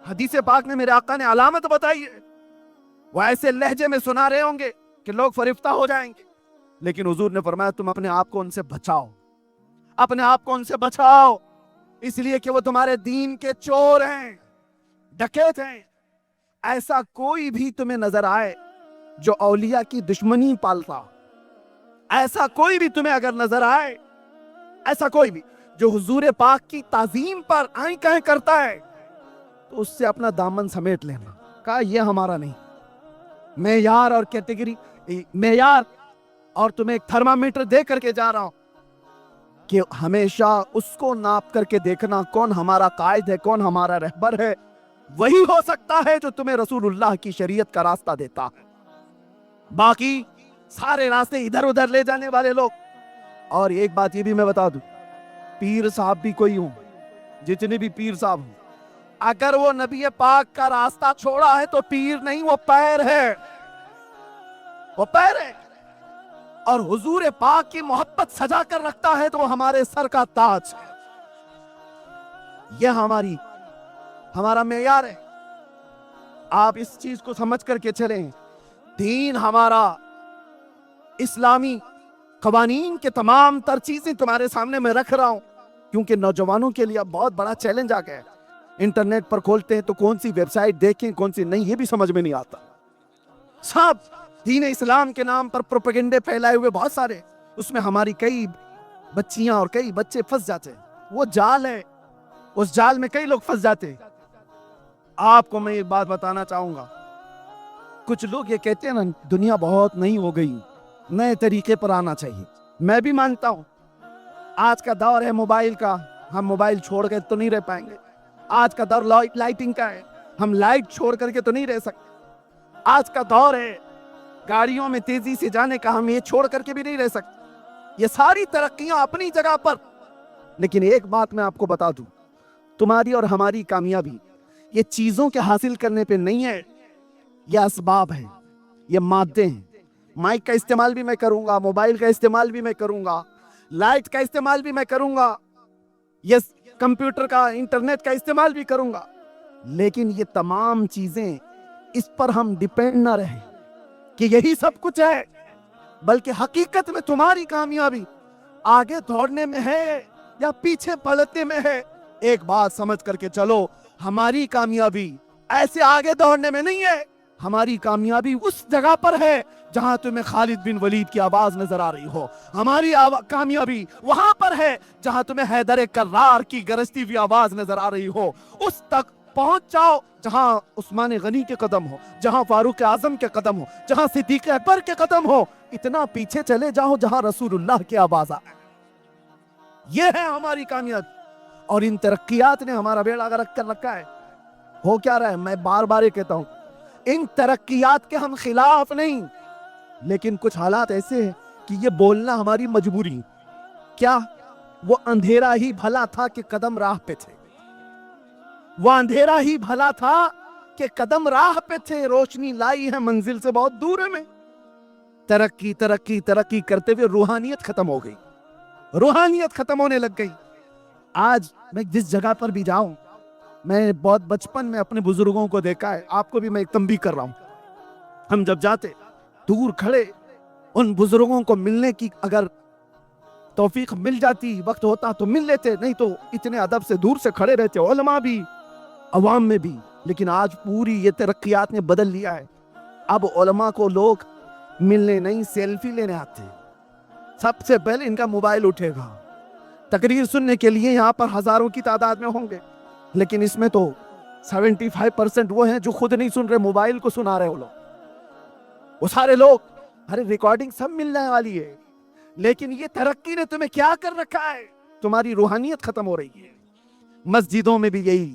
حدیث پاک میں میرے آقا نے علامت بتائی ہے، وہ ایسے لہجے میں سنا رہے ہوں گے کہ لوگ فرفتہ ہو جائیں گے، لیکن حضور نے فرمایا تم اپنے آپ کو ان سے بچاؤ، اپنے آپ کو ان سے بچاؤ، اس لیے کہ وہ تمہارے دین کے چور ہیں، ڈکیت ہیں۔ ایسا کوئی بھی تمہیں نظر آئے جو اولیاء کی دشمنی پالتا، ایسا کوئی بھی تمہیں اگر نظر آئے، ایسا کوئی بھی جو حضور پاک کی تعظیم پر آئیں کہیں کرتا ہے، تو اس سے اپنا دامن سمیٹ لینا۔ کہا یہ ہمارا نہیں، معیار اور کیٹیگری، معیار اور تمہیں ایک تھرمامیٹر دے کر کے جا رہا ہوں کہ ہمیشہ اس کو ناپ کر کے دیکھنا کون ہمارا قائد ہے، کون ہمارا رہبر ہے، وہی ہو سکتا ہے جو تمہیں رسول اللہ کی شریعت کا راستہ دیتا ہے۔ باقی سارے راستے ادھر ادھر لے جانے والے لوگ۔ اور ایک بات یہ بھی میں بتا دوں، پیر صاحب بھی کوئی ہوں، جتنے بھی پیر صاحب ہوں، اگر وہ نبی پاک کا راستہ چھوڑا ہے تو پیر نہیں، وہ پیر ہے، وہ پیر ہے۔ اور حضور پاک کی محبت سجا کر رکھتا ہے تو وہ ہمارے سر کا تاج ہے۔ یہ ہمارا معیار ہے۔ آپ اس چیز کو سمجھ کر کے چلیں، دین ہمارا، اسلامی قوانین کے تمام تر چیزیں تمہارے سامنے میں رکھ رہا ہوں، کیونکہ نوجوانوں کے لیے بہت بڑا چیلنج آ گیا ہے۔ انٹرنیٹ پر کھولتے ہیں تو کون سی ویب سائٹ دیکھیں کون سی نہیں، یہ بھی سمجھ میں نہیں آتا۔ سب دین اسلام کے نام پر پروپیگنڈے پھیلائے ہوئے بہت سارے، اس میں ہماری کئی بچیاں اور کئی بچے پھنس جاتے ہیں۔ وہ جال ہے، اس جال میں کئی لوگ پھنس جاتے ہیں۔ آپ کو میں ایک بات بتانا چاہوں گا، کچھ لوگ یہ کہتے ہیں نا دنیا بہت نئی ہو گئی، نئے طریقے پر آنا چاہیے۔ میں بھی مانتا ہوں آج کا دور ہے موبائل کا، ہم موبائل چھوڑ کے تو نہیں رہ پائیں گے۔ آج کا دور لائٹنگ کا ہے، ہم لائٹ چھوڑ کر کے تو نہیں رہ سکتے۔ آج کا دور ہے گاڑیوں میں تیزی سے جانے کا، ہم یہ چھوڑ کر کے بھی نہیں رہ سکتے۔ یہ ساری ترقیاں اپنی جگہ پر، لیکن ایک بات میں آپ کو بتا دوں، تمہاری اور ہماری کامیابی یہ چیزوں کے حاصل کرنے پہ نہیں ہے، یہ اسباب ہیں، یہ مادے ہیں۔ مائک کا استعمال بھی میں کروں گا، موبائل کا استعمال بھی میں کروں گا، لائٹ کا استعمال بھی میں کروں گا، یہ کمپیوٹر کا، انٹرنیٹ کا استعمال بھی کروں گا، لیکن یہ تمام چیزیں اس پر ہم ڈیپینڈ نہ رہیں کہ یہی سب کچھ ہے، بلکہ حقیقت میں تمہاری کامیابی آگے دوڑنے میں ہے یا پیچھے پلٹنے میں ہے۔ ایک بات سمجھ کر کے چلو، ہماری کامیابی ایسے آگے دوڑنے میں نہیں ہے، ہماری کامیابی اس جگہ پر ہے جہاں تمہیں خالد بن ولید کی آواز نظر آ رہی ہو، ہماری کامیابی وہاں پر ہے جہاں تمہیں حیدر کرار کی گرجتی ہوئی آواز نظر آ رہی ہو۔ اس تک پہنچ جاؤ جہاں عثمان غنی کے قدم ہو، جہاں فاروق اعظم کے قدم ہو، جہاں صدیق اکبر کے قدم ہو، اتنا پیچھے چلے جاؤ جہاں رسول اللہ کی آواز آئے۔ یہ ہے ہماری کامیابی، اور ان ترقیات نے ہمارا بیڑا غرق کر رکھا ہے۔ ہو کیا رہا ہے، میں بار بار یہ کہتا ہوں، ان ترقیات کے ہم خلاف نہیں، لیکن کچھ حالات ایسے ہیں کہ یہ بولنا ہماری مجبوری۔ کیا؟ وہ اندھیرا ہی بھلا تھا کہ قدم راہ پہ تھے، وہ اندھیرا ہی بھلا تھا کہ قدم راہ پہ تھے، روشنی لائی ہے منزل سے بہت دور ہے۔ میں ترقی ترقی ترقی کرتے ہوئے روحانیت ختم ہو گئی، روحانیت ختم ہونے لگ گئی۔ آج میں جس جگہ پر بھی جاؤں، میں بہت بچپن میں اپنے بزرگوں کو دیکھا ہے، آپ کو بھی میں ایک تنبیہ کر رہا ہوں، ہم جب جاتے دور کھڑے ان بزرگوں کو ملنے کی اگر توفیق مل جاتی، وقت ہوتا تو مل لیتے، نہیں تو اتنے ادب سے دور سے کھڑے رہتے، علماء بھی عوام میں بھی۔ لیکن آج پوری یہ ترقیات نے بدل لیا ہے، اب علماء کو لوگ ملنے نہیں سیلفی لینے آتے ہیں۔ سب سے پہلے ان کا موبائل اٹھے گا، تقریر سننے کے لیے یہاں پر ہزاروں کی تعداد میں ہوں گے، لیکن اس میں تو 75% وہ ہیں جو خود نہیں سن رہے، موبائل کو سنا رہے وہ لوگ، وہ سارے لوگ۔ ارے ریکارڈنگ سب ملنے والی ہے، لیکن یہ ترقی نے تمہیں کیا کر رکھا ہے؟ تمہاری روحانیت ختم ہو رہی ہے۔ مسجدوں میں بھی یہی،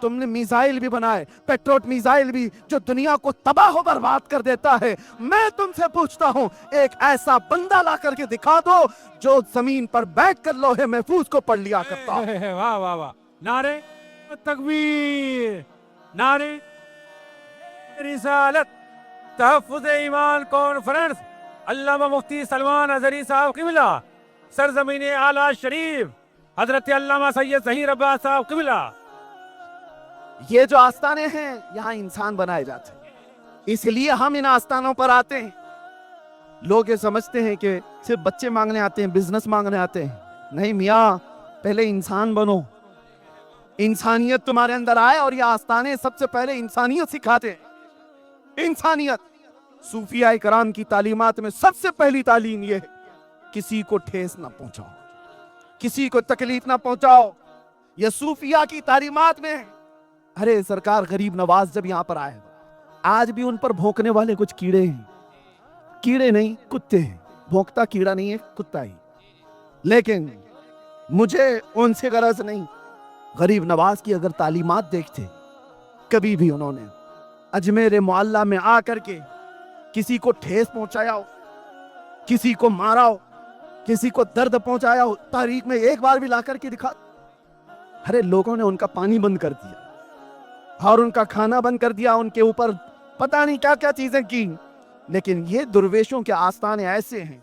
تم نے میزائل بھی بنائے, پیٹروٹ میزائل بھی, جو دنیا کو تباہ و برباد کر دیتا ہے. میں تم سے پوچھتا ہوں ایک ایسا بندہ لا کر کے دکھا دو جو زمین پر بیٹھ کر لوہے محفوظ کو پڑھ لیا کرتا. واہ واہ واہ, نعرے تکبیر, نعرے رسالت. تحفظ ایمان کانفرنس, علامہ مفتی سلمان اظہری صاحب قبلہ, سرزمین اعلیٰ شریف, حضرت علامہ سید ظہیر عباس صاحب قبلہ. یہ جو آستانے ہیں یہاں انسان بنائے جاتے ہیں, اس لیے ہم ان آستانوں پر آتے ہیں. لوگ یہ سمجھتے ہیں کہ صرف بچے مانگنے آتے ہیں, بزنس مانگنے آتے ہیں. نہیں میاں, پہلے انسان بنو, انسانیت تمہارے اندر آئے, اور یہ آستانے سب سے پہلے انسانیت سکھاتے ہیں. انسانیت. صوفیاء کرام کی تعلیمات میں سب سے پہلی تعلیم یہ ہے کسی کو ٹھیس نہ پہنچاؤ, کسی کو تکلیف نہ پہنچاؤ. یہ صوفیاء کی تعلیمات میں ہے. ارے سرکار غریب نواز جب یہاں پر آئے, آج بھی ان پر بھونکنے والے کچھ کیڑے ہیں. کیڑے نہیں, کتے ہیں. بھونکتا کیڑا نہیں ہے, کتا ہی. لیکن مجھے ان سے غرض نہیں. غریب نواز کی اگر تعلیمات دیکھتے, کبھی بھی انہوں نے اجمیر معلیٰ میں آ کر کے کسی کو ٹھیس پہنچایا ہو, کسی کو مارا ہو, کسی کو درد پہنچایا ہو, تاریخ میں ایک بار بھی لا کر کے دکھا. ارے لوگوں نے ان کا پانی بند کر دیا اور ان کا کھانا بند کر دیا, ان کے اوپر پتہ نہیں کیا کیا چیزیں کی. لیکن یہ درویشوں کے آستانے ایسے ہیں,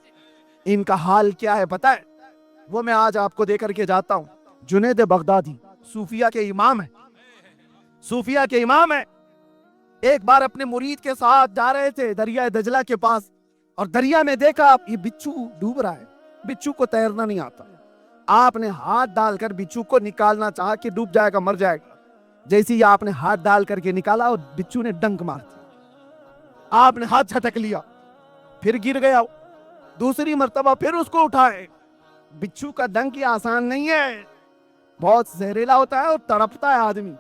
ان کا حال کیا ہے پتہ ہے؟ وہ میں آج آپ کو دے کر کے جاتا ہوں. جنید بغدادی صوفیاء کے امام ہیں, صوفیاء کے امام ہیں. ایک بار اپنے مرید کے ساتھ جا رہے تھے دریا دجلہ کے پاس, اور دریا میں دیکھا یہ بچھو ڈوب رہا ہے. بچھو کو تیرنا نہیں آتا. آپ نے ہاتھ ڈال کر بچھو کو نکالنا چاہا کہ ڈوب جائے گا, مر جائے گا. جیسی آپ نے ہاتھ ڈال کر کے نکالا, اور بچھو نے ڈنک مار دیا. آپ نے ہاتھ جھٹک لیا, پھر گر گیا. دوسری مرتبہ پھر اس کو اٹھائے. بچھو کا ڈنک یہ آسان نہیں ہے, بہت زہریلا ہوتا ہے اور تڑپتا ہے آدمی.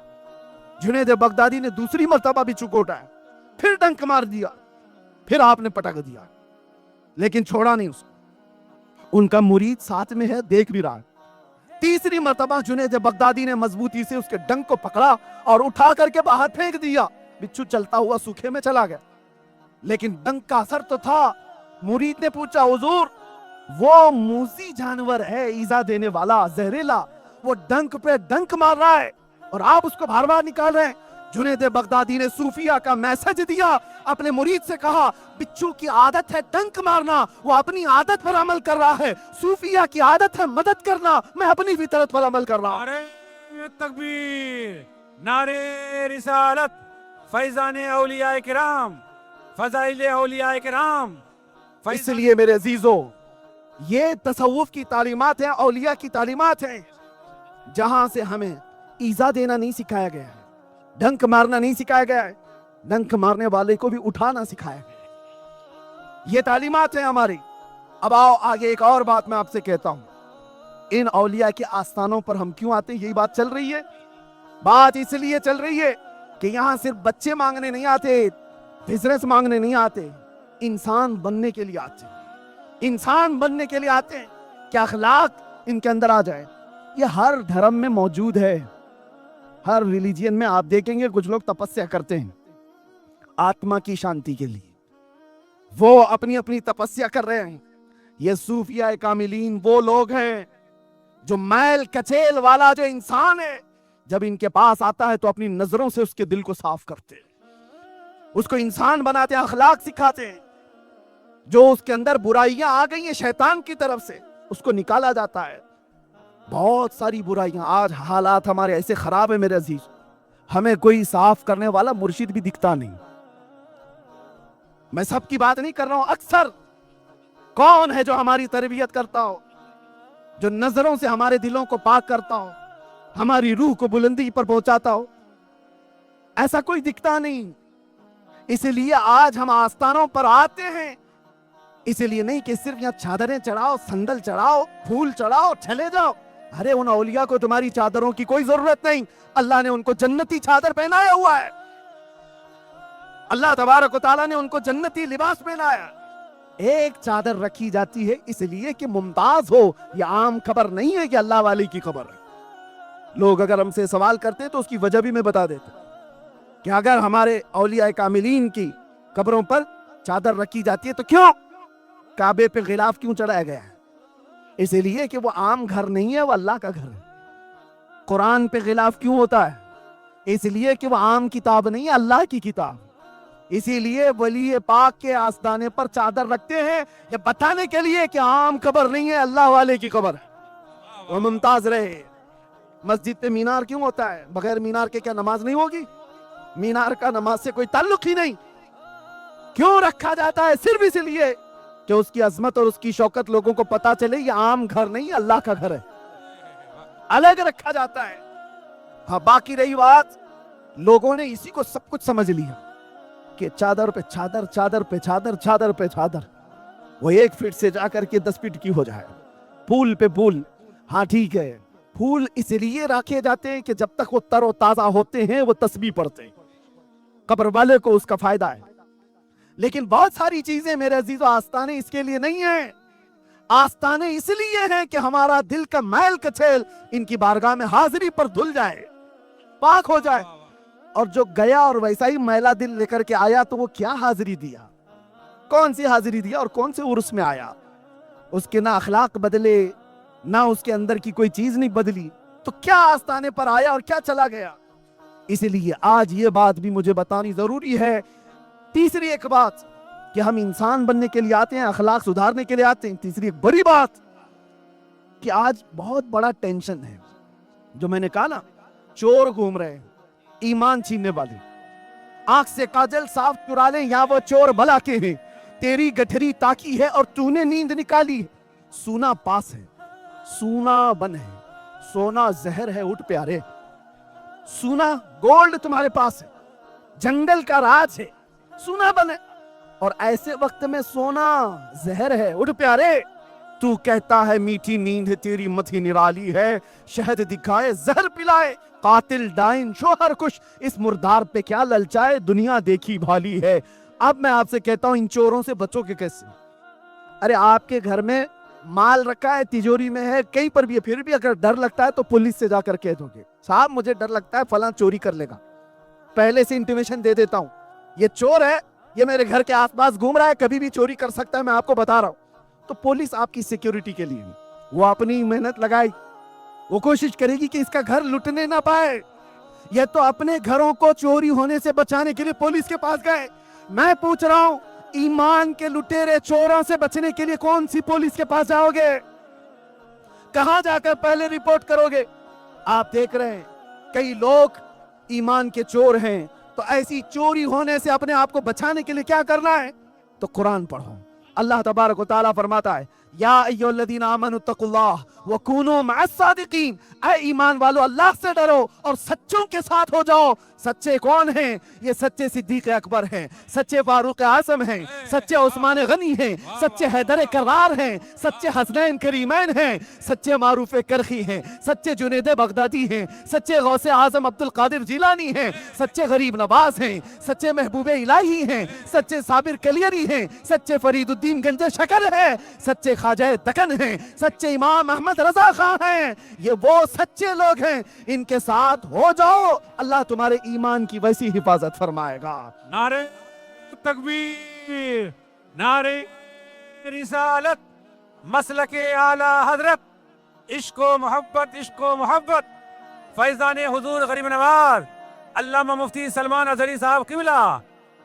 جنید بغدادی نے دوسری مرتبہ بچھو کو اٹھایا, پھر ڈنک مار دیا, پھر آپ نے پٹک دیا, لیکن چھوڑا نہیں اس کو. ان کا مرید ساتھ میں ہے, دیکھ بھی رہا. تیسری مرتبہ جنید بغدادی نے مضبوطی سے اس کے ڈنک کو پکڑا اور اٹھا کر کے باہر پھینک دیا. بچھو چلتا ہوا سوکھے میں چلا گیا, لیکن ڈنک کا اثر تو تھا. مرید نے پوچھا, حضور وہ موذی جانور ہے, ایذا دینے والا, زہریلا, وہ ڈنک پہ ڈنک مار رہا ہے اور آپ اس کو بار بار نکال رہے ہیں. جنید بغدادی نے صوفیاء کا میسج دیا, اپنے مرید سے کہا بچھو کی عادت ہے ڈنک مارنا, وہ اپنی عادت پر عمل کر رہا ہے. صوفیاء کی عادت ہے مدد کرنا, میں اپنی فطرت پر عمل کر رہا ہوں. نعرے تکبیر, نعرے رسالت. فیضان اولیاء کرام, فضائل اولیاء کرام. اس لیے میرے عزیزو, یہ تصوف کی تعلیمات ہیں, اولیاء کی تعلیمات ہیں, جہاں سے ہمیں ایذا دینا نہیں سکھایا گیا ہے, ڈنک مارنا نہیں سکھایا گیا ہے, ڈنک مارنے والے کو بھی اٹھانا سکھایا گیا ہے. یہ تعلیمات ہیں ہماری. اب آؤ آگے ایک اور بات میں آپ سے کہتا ہوں. ان اولیاء کے آستانوں پر ہم کیوں آتے ہیں, یہی بات چل رہی ہے. بات اس لیے چل رہی ہے کہ یہاں صرف بچے مانگنے نہیں آتے, بزنس مانگنے نہیں آتے, انسان بننے کے لیے آتے ہیں. انسان بننے کے لیے آتے ہیں کہ اخلاق ان کے اندر آ جائے. یہ ہر دھرم میں موجود ہے, ہر ریلیجین میں آپ دیکھیں گے کچھ لوگ تپسیا کرتے ہیں آتما کی شانتی کے لیے, وہ اپنی اپنی تپسیا کر رہے ہیں. یہ صوفیاء کاملین وہ لوگ ہیں جو میل کچیل والا جو انسان ہے, جب ان کے پاس آتا ہے تو اپنی نظروں سے اس کے دل کو صاف کرتے ہیں, اس کو انسان بناتے ہیں, اخلاق سکھاتے ہیں. جو اس کے اندر برائیاں آ گئی ہیں شیطان کی طرف سے, اس کو نکالا جاتا ہے. بہت ساری برائیاں, آج حالات ہمارے ایسے خراب ہیں میرے عزیز, ہمیں کوئی صاف کرنے والا مرشد بھی دکھتا نہیں. میں سب کی بات نہیں کر رہا ہوں, اکثر کون ہے جو ہماری تربیت کرتا ہو, جو نظروں سے ہمارے دلوں کو پاک کرتا ہو, ہماری روح کو بلندی پر پہنچاتا ہو؟ ایسا کوئی دکھتا نہیں. اس لیے آج ہم آستانوں پر آتے ہیں, اس لیے نہیں کہ صرف یہاں چادریں چڑھاؤ, سندل چڑھاؤ, پھول چڑھاؤ, چلے جاؤ. ارے ان اولیاء کو تمہاری چادروں کی کوئی ضرورت نہیں, اللہ نے ان کو جنتی چادر پہنایا ہوا ہے. اللہ تبارک و تعالیٰ نے ان کو جنتی لباس پہنایا. ایک چادر رکھی جاتی ہے اس لیے کہ ممتاز ہو, یہ عام خبر نہیں ہے کہ اللہ والی کی خبر ہے. لوگ اگر ہم سے سوال کرتے ہیں تو اس کی وجہ بھی میں بتا دیتا ہوں کہ اگر ہمارے اولیاء کاملین کی قبروں پر چادر رکھی جاتی ہے تو کیوں کعبے پہ غلاف کیوں چڑھایا گیا ہے؟ اس لیے کہ وہ عام گھر نہیں ہے، وہ اللہ کا گھر ہے۔ قرآن پہ غلاف کیوں ہوتا ہے؟ اس لیے کہ وہ عام کتاب نہیں ہے، اللہ کی کتاب۔ اسی لیے ولی پاک کے آستانے پر چادر رکھتے ہیں، یہ بتانے کے لیے کہ عام قبر نہیں ہے، اللہ والے کی قبر ہے، وہ ممتاز رہے۔ مسجد پہ مینار کیوں ہوتا ہے؟ بغیر مینار کے کیا نماز نہیں ہوگی؟ مینار کا نماز سے کوئی تعلق ہی نہیں۔ کیوں رکھا جاتا ہے؟ صرف اس لیے کہ اس کی عظمت اور اس کی شوکت لوگوں کو پتا چلے یہ عام گھر نہیں، اللہ کا گھر ہے، الگ رکھا جاتا ہے۔ ہاں باقی رہی بات، لوگوں نے اسی کو سب کچھ سمجھ لیا کہ چادر پہ چادر، چادر پہ چادر، چادر پہ چادر، وہ 1 فٹ سے جا کر کے 10 فٹ کی ہو جائے، پھول پہ پھول۔ ہاں ٹھیک ہے، پھول اس لیے رکھے جاتے ہیں کہ جب تک وہ تر و تازہ ہوتے ہیں وہ تسبیح پڑھتے ہیں، قبر والے کو اس کا فائدہ ہے۔ لیکن بہت ساری چیزیں میرے عزیزو آستانے اس کے لیے نہیں ہیں، آستانے اس لیے ہیں کہ ہمارا دل کا میل کچیل ان کی بارگاہ میں حاضری پر دھل جائے، پاک ہو جائے۔ اور جو گیا اور ویسا ہی میلا دل لے کر کے آیا تو وہ کیا حاضری دیا؟ کون سی حاضری دیا اور کون سے عرس میں آیا؟ اس کے نہ اخلاق بدلے، نہ اس کے اندر کی کوئی چیز نہیں بدلی، تو کیا آستانے پر آیا اور کیا چلا گیا؟ اس لیے آج یہ بات بھی مجھے بتانی ضروری ہے۔ تیسری ایک بات کہ ہم انسان بننے کے لیے آتے ہیں، اخلاق سدھارنے کے لیے آتے ہیں۔ تیسری ایک بڑی بات کہ آج بہت بڑا ٹینشن ہے، جو میں نے کہا نا، چور گھوم رہے ہیں، ایمان چھیننے والے، آنکھ سے کاجل صاف چرا لیں یا وہ چور بھلا کے ہیں، تیری گٹھری تاکی ہے اور تو نے نیند نکالی ہے، سونا پاس ہے، سونا بن ہے، سونا زہر ہے، اٹھ پیارے، سونا گولڈ تمہارے پاس ہے، جنگل کا راج ہے، سونا بن ہے، اور ایسے وقت میں سونا زہر ہے، اٹھ پیارے۔ تو کہتا ہے میٹھی نیند ہے تیری متھی نرالی ہے، شہد دکھائے زہر پلائے، قاتل ڈائن شوہر کش، اس مردار پہ کیا للچائے، دنیا دیکھی بھالی ہے۔ اب میں آپ سے کہتا ہوں ان چوروں سے بچو کے کیسے؟ ارے آپ کے گھر میں مال رکھا ہے، تجوری میں ہے، کہیں پر بھی ہے، پھر بھی اگر ڈر لگتا ہے تو پولیس سے جا کر کہہ دو گے صاحب مجھے ڈر لگتا ہے فلاں چوری کر لے گا، پہلے سے انٹیمیشن دے دیتا ہوں، یہ چور ہے، یہ میرے گھر کے آس پاس گھوم رہا ہے، کبھی بھی چوری کر سکتا ہے، میں آپ کو بتا رہا ہوں۔ تو پولیس آپ کی سیکیورٹی کے لیے وہ اپنی محنت لگائی، وہ کوشش کرے گی کہ اس کا گھر لٹنے نہ پائے۔ یہ تو اپنے گھروں کو چوری ہونے سے بچانے کے لیے پولیس کے پاس گئے۔ میں پوچھ رہا ہوں ایمان کے لٹیرے چوروں سے بچنے کے لیے کون سی پولیس کے پاس جاؤ گے؟ کہاں جا کر پہلے رپورٹ کرو گے؟ آپ دیکھ رہے ہیں کئی لوگ ایمان کے چور ہیں، تو ایسی چوری ہونے سے اپنے آپ کو بچانے کے لیے کیا کرنا ہے؟ تو قرآن پڑھو۔ اللہ تبارک و تعالیٰ فرماتا ہے یا ایھا الذین آمنوا اتقوا اللہ وکونوا مع الصادقین، اے ایمان والو اللہ سے ڈرو اور سچوں کے ساتھ ہو جاؤ۔ سچے کون ہیں؟ یہ سچے صدیق اکبر ہیں، سچے فاروق اعظم ہیں، سچے عثمان غنی ہیں، سچے حیدر کرار ہیں، سچے حسنین کریمین ہیں، سچے معروف کرخی ہیں، سچے جنید بغدادی ہیں، سچے غوث اعظم عبد القادر جیلانی ہیں، سچے غریب نواز ہیں، سچے محبوب الہی ہیں، سچے صابر کلیری ہیں، سچے فرید الدین گنج شکر ہیں، سچے خواجہ دکن ہیں، سچے امام احمد رضا خان ہیں۔ یہ وہ سچے لوگ ہیں، ان کے ساتھ ہو جاؤ، اللہ تمہارے ایمان کی ویسی حفاظت فرمائے گا۔ نعرہ تکبیر، نعرہ رسالت، مسلک اعلی حضرت، عشق و محبت، عشق و محبت، فیضان حضور غریب نواز علامہ مفتی سلمان اظہری صاحب قبلہ،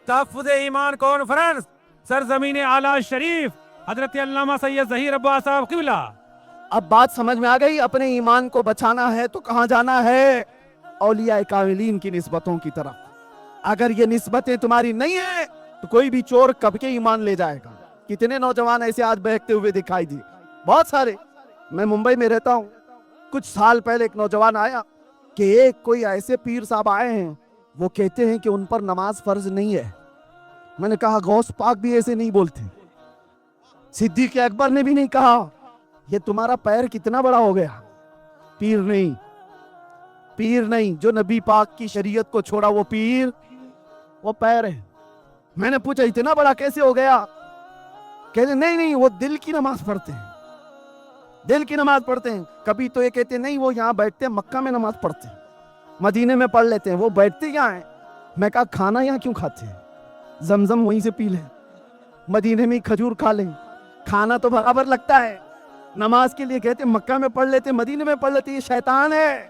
تحفظ ایمان کانفرنس سرزمین اعلی شریف حضرت علامہ سید ظہیر عباس صاحب قبلہ۔ اب بات سمجھ میں آ گئی، اپنے ایمان کو بچانا ہے تو کہاں جانا ہے؟ اولیاء کاملین کی نسبتوں کی طرف۔ اگر یہ نسبتیں تمہاری نہیں ہیں تو کوئی بھی چور کب کے ایمان لے جائے گا۔ کتنے نوجوان ایسے آج بہکتے ہوئے دکھائی دیے، بہت سارے۔ میں ممبئی میں رہتا ہوں، کچھ سال پہلے ایک نوجوان آیا کہ ایک کوئی ایسے پیر صاحب آئے ہیں، وہ کہتے ہیں کہ ان پر نماز فرض نہیں ہے۔ میں نے کہا غوث پاک بھی ایسے نہیں بولتے، صدیق اکبر نے بھی نہیں کہا۔ یہ تمہارا پیر کتنا بڑا ہو گیا؟ پیر نہیں، پیر نہیں، جو نبی پاک کی شریعت کو چھوڑا وہ پیر، وہ پیر ہے۔ میں نے پوچھا اتنا بڑا کیسے ہو گیا؟ کہتے نہیں وہ دل کی نماز پڑھتے ہیں، دل کی نماز پڑھتے ہیں. کبھی تو یہ کہتے ہیں نہیں وہ یہاں بیٹھتے ہیں مکہ میں نماز پڑھتے ہیں, مدینے میں پڑھ لیتے ہیں, وہ بیٹھتے یہاں ہیں. میں کہا کھانا یہاں کیوں کھاتے ہیں, زمزم وہیں سے پی لیں, مدینے میں کھجور کھا لیں, کھانا تو برابر لگتا ہے. نماز کے لیے کہتے ہیں مکہ میں پڑھ لیتے, مدینے میں پڑھ لیتے. یہ شیطان ہے,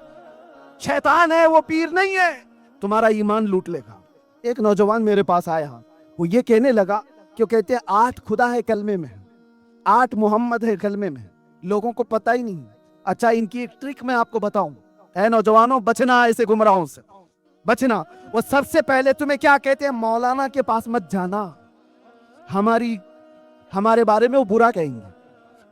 شیطان ہے, وہ پیر نہیں ہے. تمہارا ایمان لوٹ لے گا. ایک نوجوان میرے پاس آیا, وہ یہ کہنے لگا کہ وہ کہتے ہیں 8 خدا ہے کلمے میں, 8 محمد ہے کلمے میں, لوگوں کو پتہ ہی نہیں. اچھا ان کی ایک ٹرک میں آپ کو بتاؤں. اے نوجوانوں بچنا ایسے گمراہوں سے, بچنا. وہ سب سے پہلے تمہیں کیا کہتے ہیں, مولانا کے پاس مت جانا, ہمارے بارے میں وہ برا کہیں گے.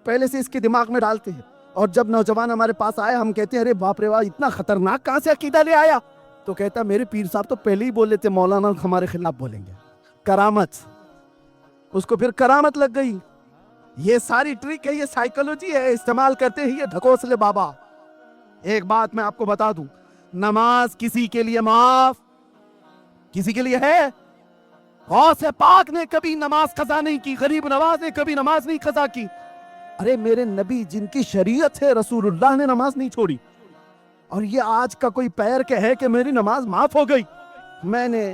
پہلے سے اس کے دماغ میں ڈالتے ہیں. اور جب نوجوان ہمارے پاس آئے ہم کہتے ہیں ارے باپ رے باپ اتنا خطرناک کہاں سے عقیدہ لے آیا, تو کہتا میرے پیر صاحب تو پہلے ہی بول لیتے مولانا ہمارے خلاف بولیں گے. کرامت, اس کو پھر کرامت لگ گئی. یہ ساری ٹرک ہے, یہ سائیکولوجی ہے, استعمال کرتے ہیں یہ ڈھکوسلے بابا. ایک بات میں آپ کو بتا دوں, نماز کسی کے لیے معاف, کسی کے لیے ہے. غوث پاک نے کبھی نماز قضا نہیں کی, غریب نواز نے کبھی نماز نہیں قضا کی. ارے میرے نبی جن کی شریعت ہے رسول اللہ نے نماز نہیں چھوڑی. اور یہ آج کا کوئی پیر کہ ہے کہ میری نماز معاف ہو گئی. میں نے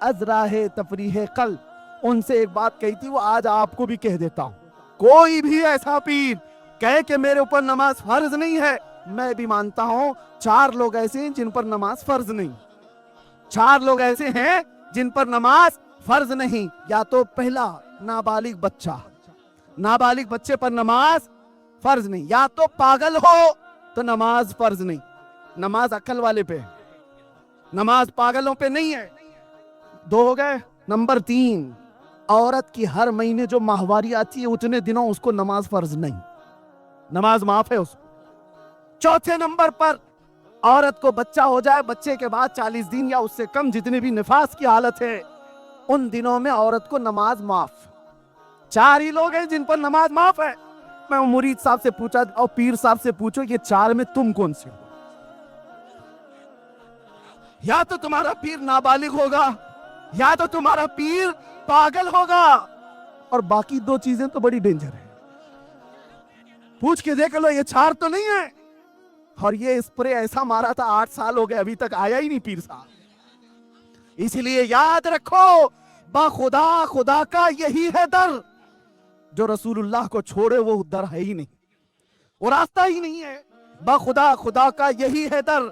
ازراہ تفریح قلب ان سے ایک بات کہی تھی, وہ آج آپ کو بھی کہہ دیتا ہوں. کوئی بھی ایسا پیر کہے کہ میرے اوپر نماز فرض نہیں ہے, میں بھی مانتا ہوں 4 لوگ ایسے ہیں جن پر نماز فرض نہیں. 4 لوگ ایسے ہیں جن پر نماز فرض نہیں. یا تو پہلا نابالغ بچہ, نابالغ بچے پر نماز فرض نہیں. یا تو پاگل ہو تو نماز فرض نہیں. نماز عقل والے پہ, نماز پاگلوں پہ نہیں ہے. 2 ہو گئے. نمبر 3, عورت کی ہر مہینے جو ماہواری آتی ہے اتنے دنوں اس کو نماز فرض نہیں, نماز معاف ہے اس کو. 4تھے نمبر پر عورت کو بچہ ہو جائے, بچے کے بعد 40 دن یا اس سے کم جتنے بھی نفاس کی حالت ہے ان دنوں میں عورت کو نماز معاف. 4 ہی لوگ ہیں جن پر نماز معاف ہے. میں مرید صاحب سے پوچھا اور پیر صاحب سے پوچھو یہ 4 میں تم کون سے ہو؟ یا تو تمہارا پیر نابالغ ہوگا, یا تو تمہارا پیر پاگل ہوگا, اور باقی 2 چیزیں تو بڑی ڈینجر ہے. پوچھ کے دیکھ لو یہ 4 تو نہیں ہے. اور یہ اسپرے ایسا مارا تھا 8 سال ہو گئے ابھی تک آیا ہی نہیں پیر صاحب. اس لیے یاد رکھو خدا خدا کا یہی ہے در, جو رسول اللہ کو چھوڑے وہ در ہے ہی نہیں, وہ راستہ ہی نہیں ہے. خدا خدا کا یہی ہے در,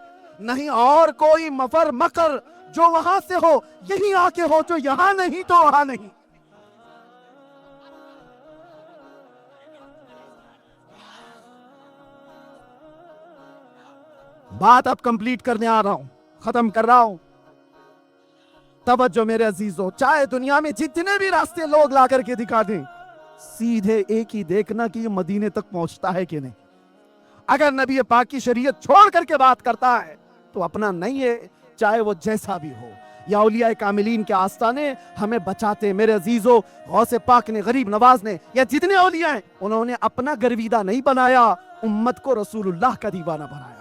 نہیں اور کوئی مفر مکر جو وہاں سے ہو یہی آ کے ہو, جو یہاں نہیں تو وہاں نہیں. بات اب کمپلیٹ کرنے آ رہا ہوں, ختم کر رہا ہوں. توجہ میرے عزیزو, چاہے دنیا میں جتنے بھی راستے لوگ لا کر کے دکھا دیں, سیدھے ایک ہی دیکھنا کہ یہ مدینے تک پہنچتا ہے کہ نہیں. اگر نبی پاک کی شریعت چھوڑ کر کے بات کرتا ہے تو اپنا نہیں ہے, چاہے وہ جیسا بھی ہو. یا اولیاء کاملین کے آستانے ہمیں بچاتے. میرے عزیزو, غوث پاک نے, غریب نواز نے, یا جتنے اولیاء ہیں انہوں نے اپنا گرویدہ نہیں بنایا, امت کو رسول اللہ کا دیوانہ بنایا.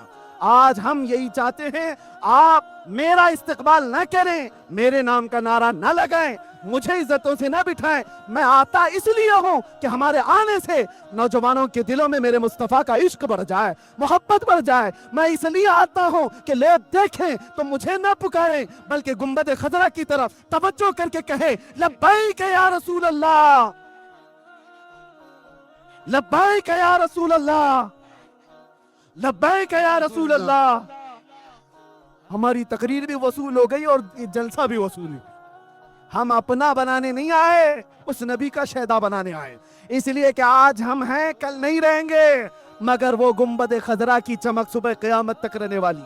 آج ہم یہی چاہتے ہیں, آپ میرا استقبال نہ کریں, میرے نام کا نعرہ نہ لگائیں, مجھے عزتوں سے نہ بٹھائیں. میں آتا اس لیے ہوں کہ ہمارے آنے سے نوجوانوں کے دلوں میں میرے مصطفیٰ کا عشق بڑھ جائے, محبت بڑھ جائے. میں اس لیے آتا ہوں کہ لوگ دیکھیں تو مجھے نہ پکاریں بلکہ گنبد خضرا کی طرف توجہ کر کے کہے لبیک یا رسول اللہ, لبیک یا رسول اللہ, لبیک یا رسول اللہ. ہماری تقریر بھی وصول ہو گئی اور جلسہ بھی وصول ہے. ہم اپنا بنانے نہیں آئے, اس نبی کا شہدا بنانے آئے. اس لیے کہ آج ہم ہیں کل نہیں رہیں گے, مگر وہ گنبد خضرا کی چمک صبح قیامت تک رہنے والی,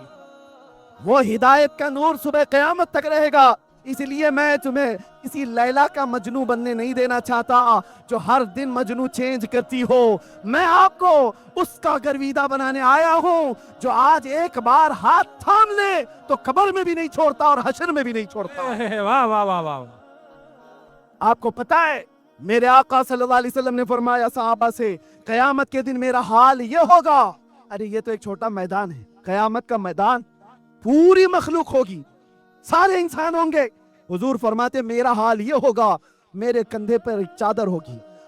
وہ ہدایت کا نور صبح قیامت تک رہے گا. اس لیے میں تمہیں کسی لیلا کا مجنو بننے نہیں دینا چاہتا جو ہر دن مجنو چینج کرتی ہو. میں آپ کو اس کا گرویدہ بنانے آیا ہوں جو آج ایک بار ہاتھ تھام لے تو قبر میں بھی نہیں چھوڑتا اور حشر میں بھی نہیں چھوڑتا. واہ واہ واہ واہ. آپ کو پتا ہے میرے آقا صلی اللہ علیہ وسلم نے فرمایا صحابہ سے, قیامت کے دن میرا حال یہ ہوگا. ارے یہ تو ایک چھوٹا میدان ہے, قیامت کا میدان پوری مخلوق ہوگی, سارے انسان ہوں گے. حضور فرماتے میرا حال یہ ہوگا, میرے کندھے پر ایک چادر ہوگی,